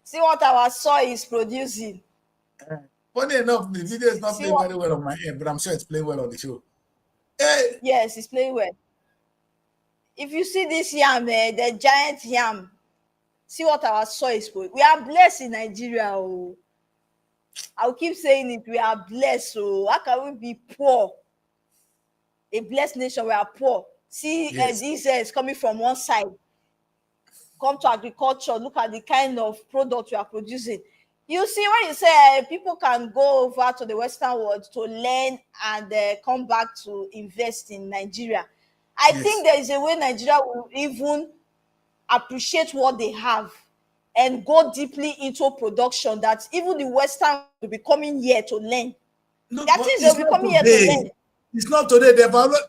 See what our soil is producing. Funny enough, the video is not playing very well on my end, but I'm sure it's playing well on the show. Hey! Yes, it's playing well. If you see this yam, the giant yam, see what our soil is producing. We are blessed in Nigeria. Oh. I'll keep saying it. We are blessed. Oh. How can we be poor? A blessed nation, we are poor. See, Yes. this is coming from one side. Come to agriculture, look at the kind of product we are producing. You see, when you say people can go over to the Western world to learn and come back to invest in Nigeria, I think there is a way Nigeria will even appreciate what they have and go deeply into production that even the Western will be coming here to learn. No, That is, they'll be coming here to learn. It's not today. They've already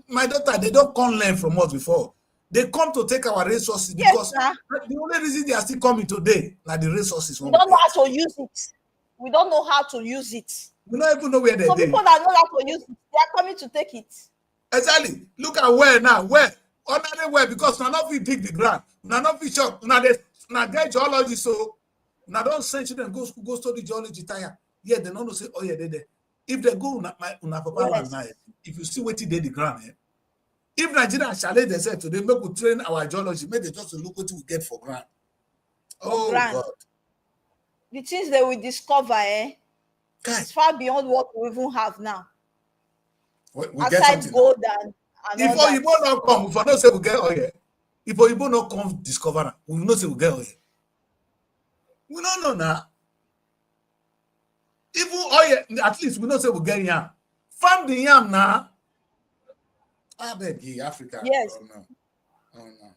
my daughter, they don't come learn from us before. They come to take our resources because the only reason they are still coming today, like the resources. We don't know how to use it. We don't know how to use it. We don't even know where they're. Some people that know how to use it, they are coming to take it. Exactly. Look at where now. Where? Ordinary where, because now not we dig the ground. Now not we shop. Now they get geology, so now don't send children go study geology tire. Yeah, they don't say, oh yeah, they. If they go on papa land now, if you see what they the ground, if Nigeria challenge themselves today, make we train our geology, make they just look what we get for grant. Oh God. The things they will discover, it's far beyond what we even have now. We aside gold and if Oyibo not come, we for not say we get oil. If Oyibo not come discover, we not say we get oil. We don't know now. Even oil, at least we don't say we get yam. Farm the yam now. I beg you, Africa. Yes. Oh no. Oh no.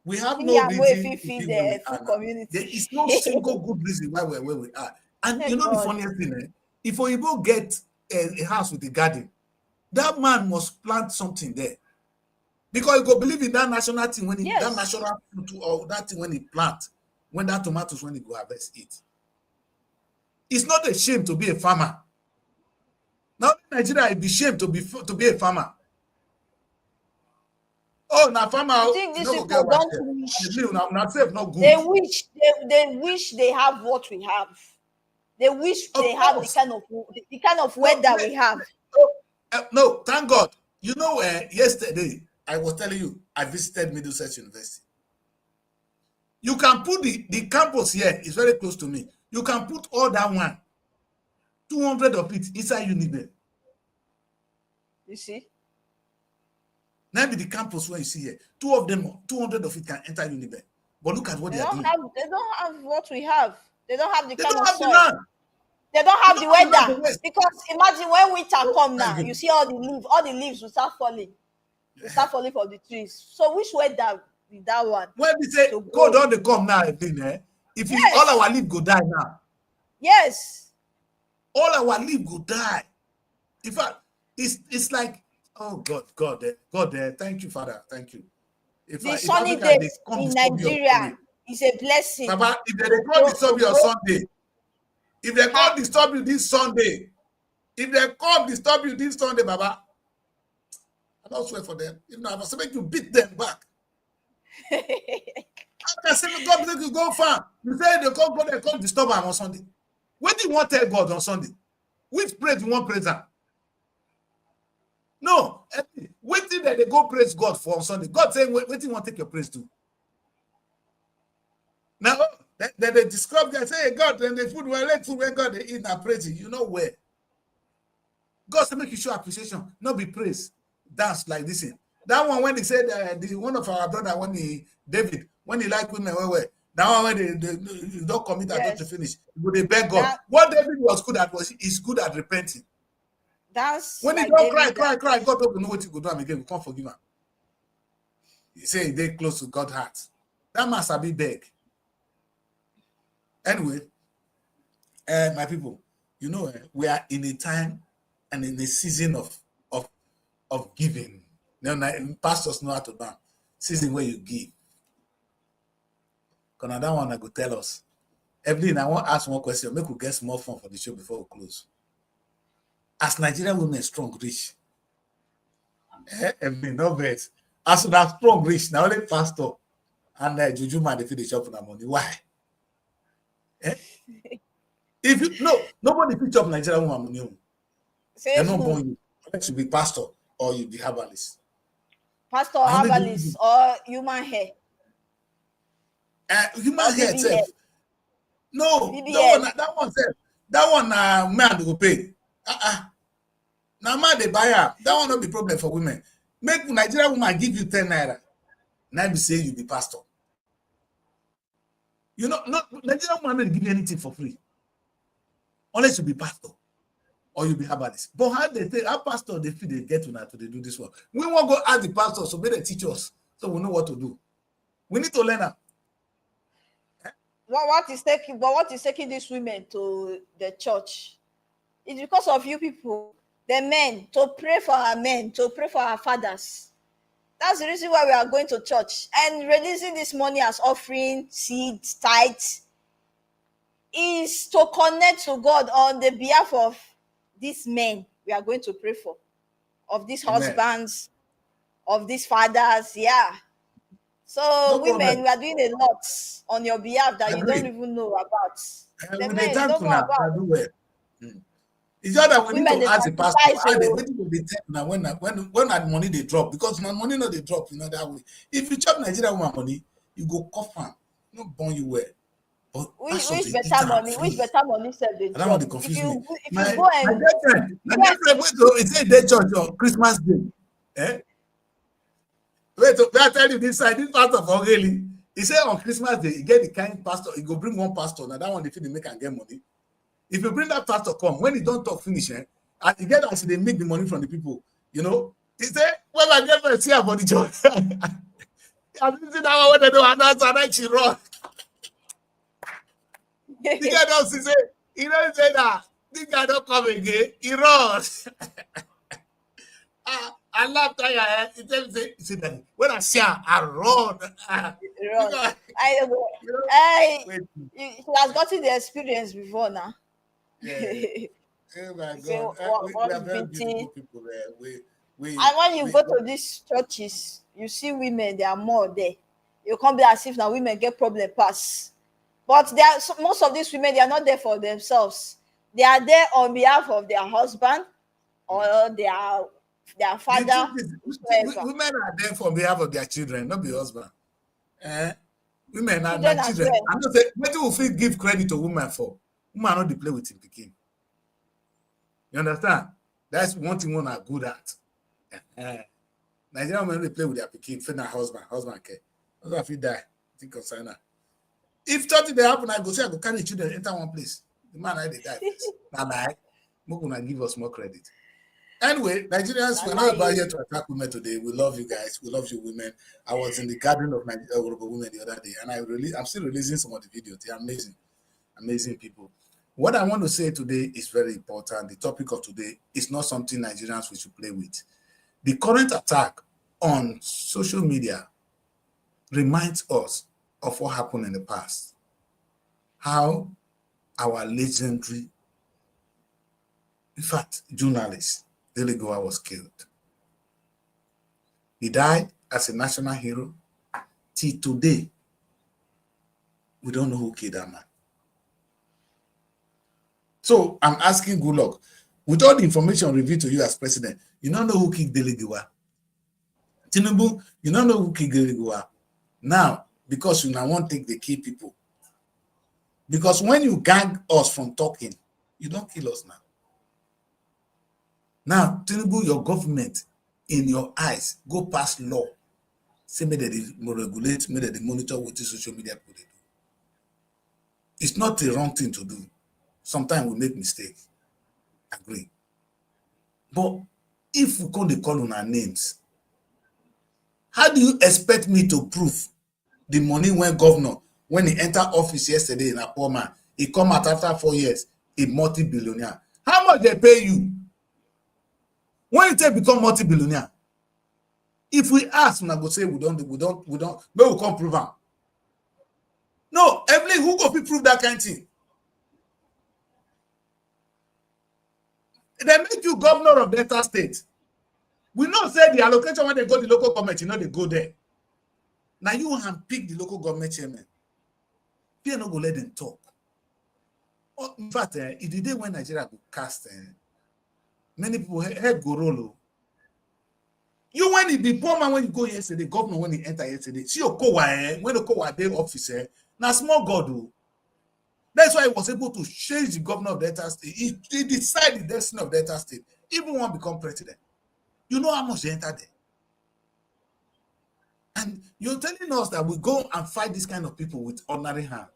We have See, no I'm where reason if to feed be where we the are full now. community. There is no single good reason why we're where we are. And you know the God. funniest thing, if Oyibo get a house with a garden, that man must plant something there. Because he go believe in that national thing when he Yes. that national fruit or that thing when he plant, when that tomatoes when he go harvest it. It's not a shame to be a farmer. Now in Nigeria, it'd be shame to be a farmer. Oh, now farmer, I think these people don't wish. They wish they have what we have. They wish they have the kind of weather we have. No, thank God. You know, yesterday I was telling you I visited Middlesex University. You can put the campus here, it's very close to me. You can put all that one, 200 of it inside Uniben. You see? Now be the campus where you see here, 200 of it can enter Uniben. But look at what they are doing. They don't have what we have. They don't have the kind of soil. The land. They don't have the weather. Because imagine when winter come now, you see all the leaves will start falling. They start falling from the trees. So which weather with that one? When we say cold on the come now, if all our leaves go die now. Yes. All our leaves go die. In fact, it's like, oh God, thank you, Father, thank you. The sunny days in Nigeria is a blessing. Baba, if they come disturb you on Sunday, if they come disturb you this Sunday, Baba, I don't swear for them. If not, I must make you beat them back. After saying God make you go far, you say they come disturb them on Sunday. What do you want to tell God on Sunday? Which praise you want praise them? No, waiting that they go praise God for on Sunday. God saying, wait you want to take your praise to. Now, they describe that, say, hey, God, then the food, let food when God they eat and praise you. You know where? God say make you show appreciation, not be praise. Dance like this. That one when he said, the one of our brother, David, when he like women, that one when they don't commit yes. to finish, but they beg God. What David was good at he's good at repenting. That's when like he don't cry, God don't know what you go do him again. We can't forgive him. He say they close to God's heart. That must be beg. Anyway, my people, you know, we are in a time and in a season of giving. You know, pastors know how to do season where you give. Because that one I go tell us. Evelyn, I want to ask one question. Make we get some more fun for the show before we close. As Nigerian women strong rich, Evelyn, no bet. As that strong rich, now only pastor and Juju man they feed the shop for that money. Why? If you nobody pick up Nigerian woman money. They're not born you. Unless you be pastor or you be herbalist. Pastor, herbalist, or human hair. Human hair itself. No, that one man go pay. Now man they buy her. That one not be problem for women. Make Nigerian woman give you 10 naira. Now be say you be pastor. You know, Nigerian woman don't give you anything for free. Unless you be pastor or you be herbalist. But how pastor they feel they get to do this work. We won't go ask the pastor so may they teach us so we know what to do. We need to learn her. What is taking these women to the church? It's because of you people, the men, to pray for our men, to pray for our fathers. That's the reason why we are going to church and releasing this money as offering, seeds, tithes, is to connect to God on the behalf of these men we are going to pray for, of these husbands, of these fathers. Yeah. So women, we are doing a lot on your behalf that you don't even know about. The men don't know about. It's just that we need to ask the pastor when that money they drop, because my money not they drop, that way. If you chop Nigeria woman money, you go cough am, not born you well. But which better money sell they drop? I don't want to confuse me. If you go and my girlfriend went to say day church on Christmas Day. Wait, I tell you this side, this pastor for really. He said on Christmas Day, he get the kind pastor, he go bring one pastor. Now that one they feel they make and get money. If you bring that pastor come, when he don't talk finish, and you get as they make the money from the people, you know, he say, well, I get my see about the job. I'm sitting down when they do announce and then she run. The guy don't say, he don't say that. This guy don't come again. He runs. I laughed at her. He said that when I see her, I run. Run. I don't know. You know, She has gotten the experience before now. yeah. Oh my So, God. We are very beating- beautiful people there. And when you go to these churches, you see women, they are more there. You can't be as if now women get problem pass. But they are, most of these women, they are not there for themselves. They are there on behalf of their husband or their father. Women are there for behalf of their children, not the husband. Women are Children not as children. well. I'm not saying what you will give credit to women for. Women are not the play with him picking. You understand? That's one thing women are good at. Nigerian women they play with their picking, find a husband care. Husband if he die, think of sign. If something they happen, I go say I go carry children enter one place. The man I they die first. Now lie, gonna give us more credit. Anyway, Nigerians, we're not about here to attack women today. We love you guys. We love you women. I was in the garden of women the other day, and I'm still releasing some of the videos. They're amazing, amazing people. What I want to say today is very important. The topic of today is not something Nigerians we should play with. The current attack on social media reminds us of what happened in the past. How our legendary, in fact, journalist, Dele Goa was killed. He died as a national hero. Till today, we don't know who killed that man. So I'm asking good luck. With all the information revealed to you as president, you don't know who killed Dele Goa. Tinubu, you don't know who killed Dele Goa. Now, because you now want to take the key people. Because when you gang us from talking, you don't kill us now. Now, Tinubu, your government, in your eyes, go past law. Say, may they regulate, may they monitor what the social media people do. It's not a wrong thing to do. Sometimes we make mistakes. Agree. But if we can't call on our names, how do you expect me to prove the money when governor, when he entered office yesterday in a poor man, he come out after 4 years, a multi-billionaire? How much they pay you? When you take become multi-billionaire, if we ask, we go say we don't, but we can't prove them. No, Evelyn, who go prove that kind of thing? They make you governor of Delta State. We know say the allocation when they go to the local government, you know they go there. Now you have pick the local government chairman. People not go let them talk. In fact, it's the day when Nigeria go cast, many people head go roll. You when it be poor man when you go yesterday, governor when he enter yesterday, see your Kowa when the Kowa day officer, now small God. That's why he was able to change the governor of Delta State. He decided the destiny of Delta State. Even one become president. You know how much they enter there. And you're telling us that we go and fight this kind of people with ordinary hand.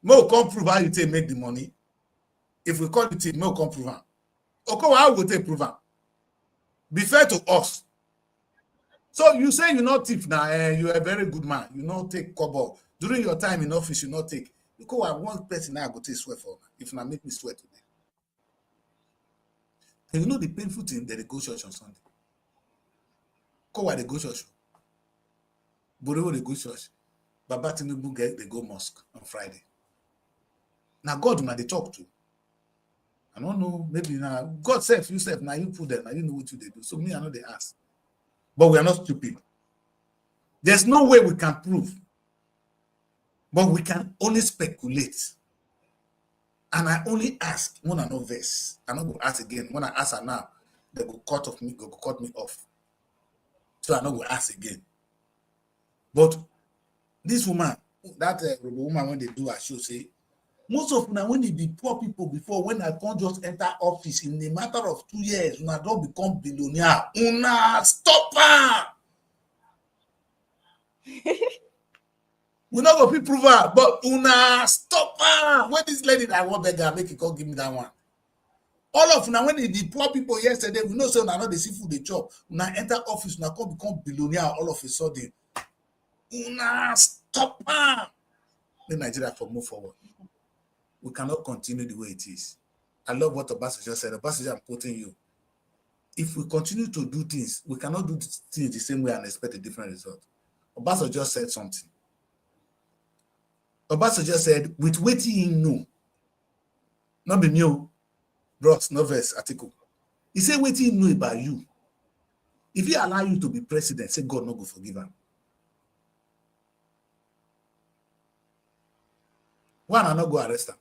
No, come prove how you take make the money. If we call it, no, come prove it. Okay, how will they prove it? Be fair to us. So you say you're not thief now, you're a very good man. You not take kobo. During your time in office, you not take. Because I one person now I go take sweat for. If not make me sweat today. And you know the painful thing that they go church on Sunday. Kowa they go church. Borewo they go church. Baba Tinubu they go mosque on Friday. Now God now they talk to. I don't know, maybe now God self, you self, now you put them, now you know what you they do. So me, I know they ask. But we are not stupid. There's no way we can prove. But we can only speculate. And I only ask when I know verse. I'm not going to ask again. When I ask her now, they go cut me off. So I'm not going to ask again. But this woman, that woman, when they do her show, say, most of them, when they be poor people before, when I can't just enter office in a matter of 2 years, when I don't become billionaire, una stop her. We not go prove her, but una stop her. When this lady that want beggar make it, come give me that one. All of now when the poor people yesterday, we know so now they see food they chop. Una enter office, now come become billionaire all of a sudden. Una stop her. Let Nigeria for move forward. We cannot continue the way it is. I love what Obasanjo said. Obasanjo, I'm quoting you. If we continue to do things, we cannot do things the same way and expect a different result. Obasanjo said something. Obasanjo said, with waiting he know, not be new, bros, no verse, article. He said, waiting he know about you. If he allow you to be president, say God not go forgive him. Why not go arrest him?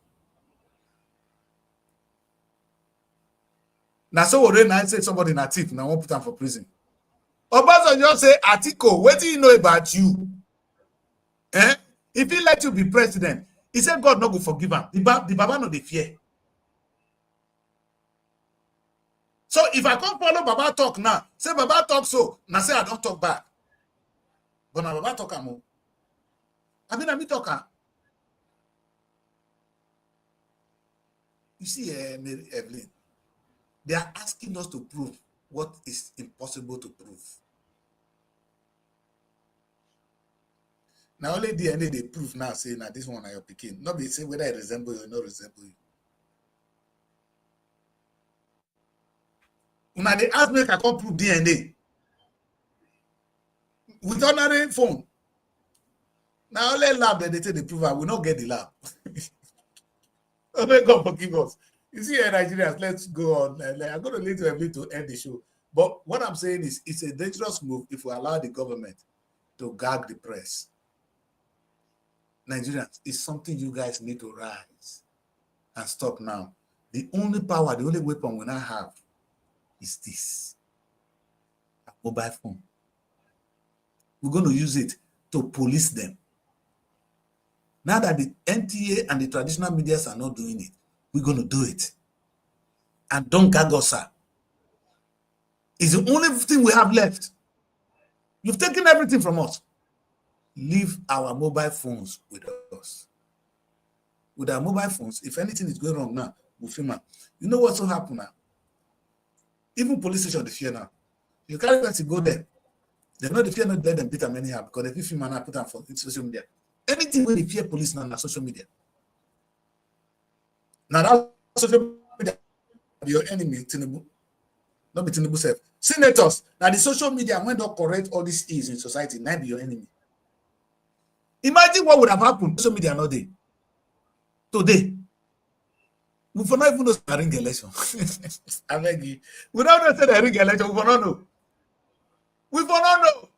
Now, so already I say somebody in a thief, now won't put him for prison. Obasanjo say, Atiko, what do you know about you? Eh? If he let you be president, he said God not go forgive him. The Baba no dey fear. So if I come follow Baba talk now, say Baba talk so, now say I don't talk back. But now Baba talk am. I mean talk am. You see, Mary Evelyn, they are asking us to prove what is impossible to prove. Now only DNA they prove now say now this one are your picking. Not be say whether it resemble you or not resemble you. Now they ask me if I can't prove DNA with ordinary phone. Now only lab that they take the prove I will not get the lab. Oh my God forgive us. You see, Nigerians, let's go on. I'm going to leave you a bit to end the show. But what I'm saying is, it's a dangerous move if we allow the government to gag the press. Nigerians, it's something you guys need to rise and stop now. The only power, the only weapon we now have is this. A mobile phone. We're going to use it to police them. Now that the NTA and the traditional medias are not doing it, we're going to do it. And don't gag us, sir. It's the only thing we have left. You've taken everything from us. Leave our mobile phones with us. With our mobile phones, if anything is going wrong now, we'll film it. You know what's going to happen now? Even police station, they fear now. You can't let it go there. They know the fear not let them beat them anyhow because if you film and put them for social media. Anything when they fear police now on social media. Now that social media be your enemy, Tinubu. Not be Tinubu self. Senators, now the social media when they correct all these ills in society, now be your enemy. Imagine what would have happened. Social media not there. Today. We for not even know the ring election. I beg you. We don't know say the ring election. We for not know. We for not know.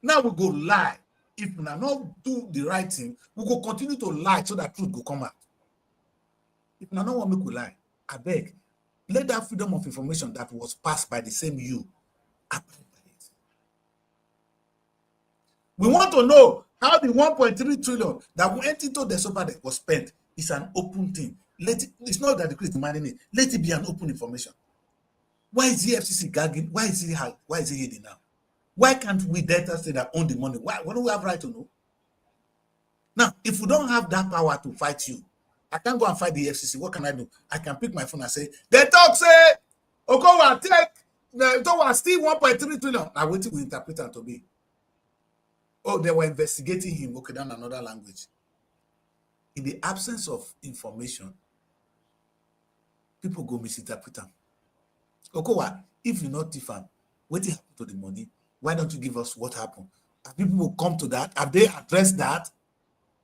Now we go lie. If we not do the right thing, we go continue to lie so that truth will come out. If we not want to make we lie, I beg, let that freedom of information that was passed by the same you approve it. We want to know how the 1.3 trillion that went into the super debt was spent. It's an open thing. It's not that the Christ demanding it. Let it be an open information. Why is the FCC gagging? Why is it hidden now? Why can't we data say that own the money? Why don't we have right to know? Now, if we don't have that power to fight you, I can't go and fight the FCC. What can I do? I can pick my phone and say, they talk say, Okowa take, they talk still 1.3 trillion. Now, what we interpret it to be? Oh, they were investigating him. Okay, down another language. In the absence of information, people go misinterpret them. Okowa, if you not different, what happened to the money? Why don't you give us what happened? Have people come to that? Have they addressed that?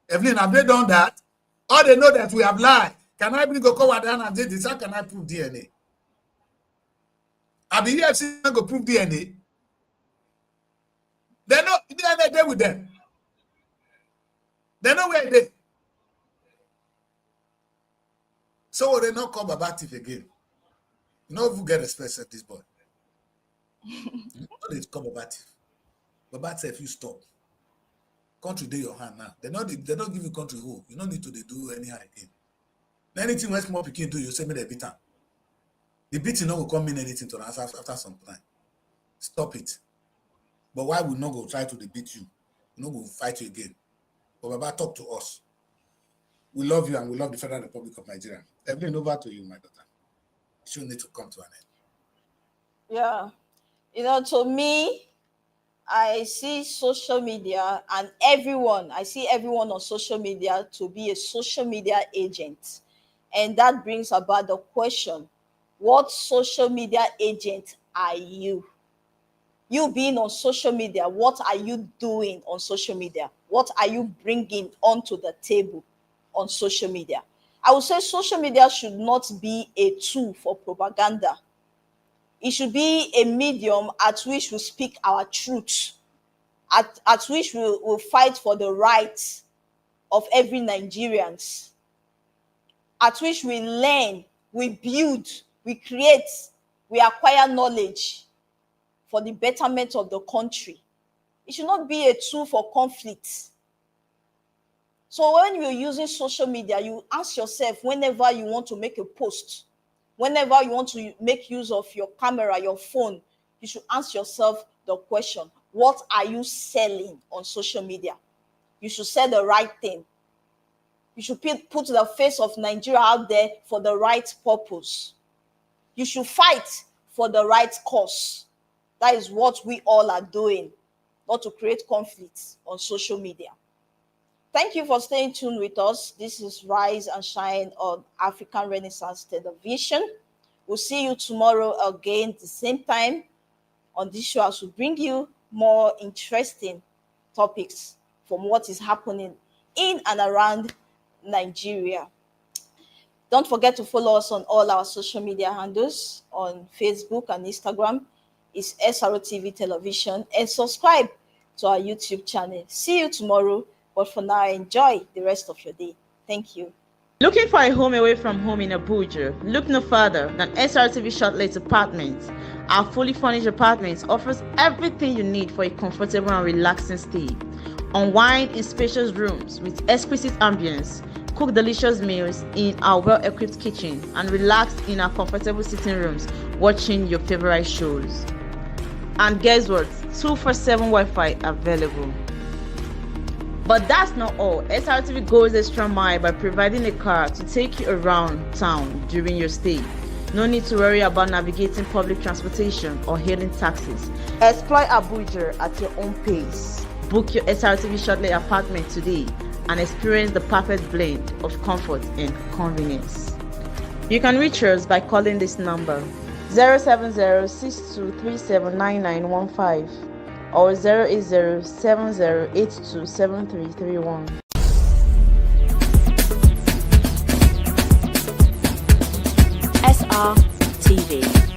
Evelyn, have they done that? Or they know that we have lied? Can I bring Okowa down and say this? How can I prove DNA? Have the EFC go prove DNA? They know DNA there with them. They know where they. So will they not call Baba Thief again? You know if you get respect at this boy. You know they call Baba Thief. Baba say if you stop. Country dey your hand now. They don't give you country who. You don't need to do anyhow again. Anything when small pikin do, you say me they beat him. The beating not will come mean anything to us after some time. Stop it. But why we not go try to beat you? We not go fight you again. But Baba, talk to us. We love you and we love the Federal Republic of Nigeria. Evelyn, over to you, my daughter. It should need to come to an end. Yeah. To me, I see social media and everyone on social media to be a social media agent. And that brings about the question, what social media agent are you? You being on social media, what are you doing on social media? What are you bringing onto the table on social media? I would say social media should not be a tool for propaganda. It should be a medium at which we speak our truth, at which we will fight for the rights of every Nigerians, at which we learn, we build, we create, we acquire knowledge for the betterment of the country. It should not be a tool for conflict. So when you're using social media, you ask yourself whenever you want to make a post, whenever you want to make use of your camera, your phone, you should ask yourself the question, what are you selling on social media? You should sell the right thing. You should put the face of Nigeria out there for the right purpose. You should fight for the right cause. That is what we all are doing, not to create conflicts on social media. Thank you for staying tuned with us. This is Rise and Shine on African Renaissance Television. We'll see you tomorrow again at the same time on this show as we bring you more interesting topics from what is happening in and around Nigeria. Don't forget to follow us on all our social media handles on Facebook and Instagram. It's SROTV Television, and subscribe to our YouTube channel. See you tomorrow, but for now, enjoy the rest of your day. Thank you. Looking for a home away from home in Abuja? Look no further than SRTV Shortlet Apartments. Our fully furnished apartments offers everything you need for a comfortable and relaxing stay. Unwind in spacious rooms with exquisite ambience. Cook delicious meals in our well-equipped kitchen and relax in our comfortable sitting rooms watching your favorite shows. And guess what? 247 Wi-Fi available. But that's not all. SRTV goes extra mile by providing a car to take you around town during your stay. No need to worry about navigating public transportation or hailing taxis. Explore Abuja at your own pace. Book your SRTV Shortlet apartment today and experience the perfect blend of comfort and convenience. You can reach us by calling this number 070-6237-9915 or 080-7082-7331. SRTV.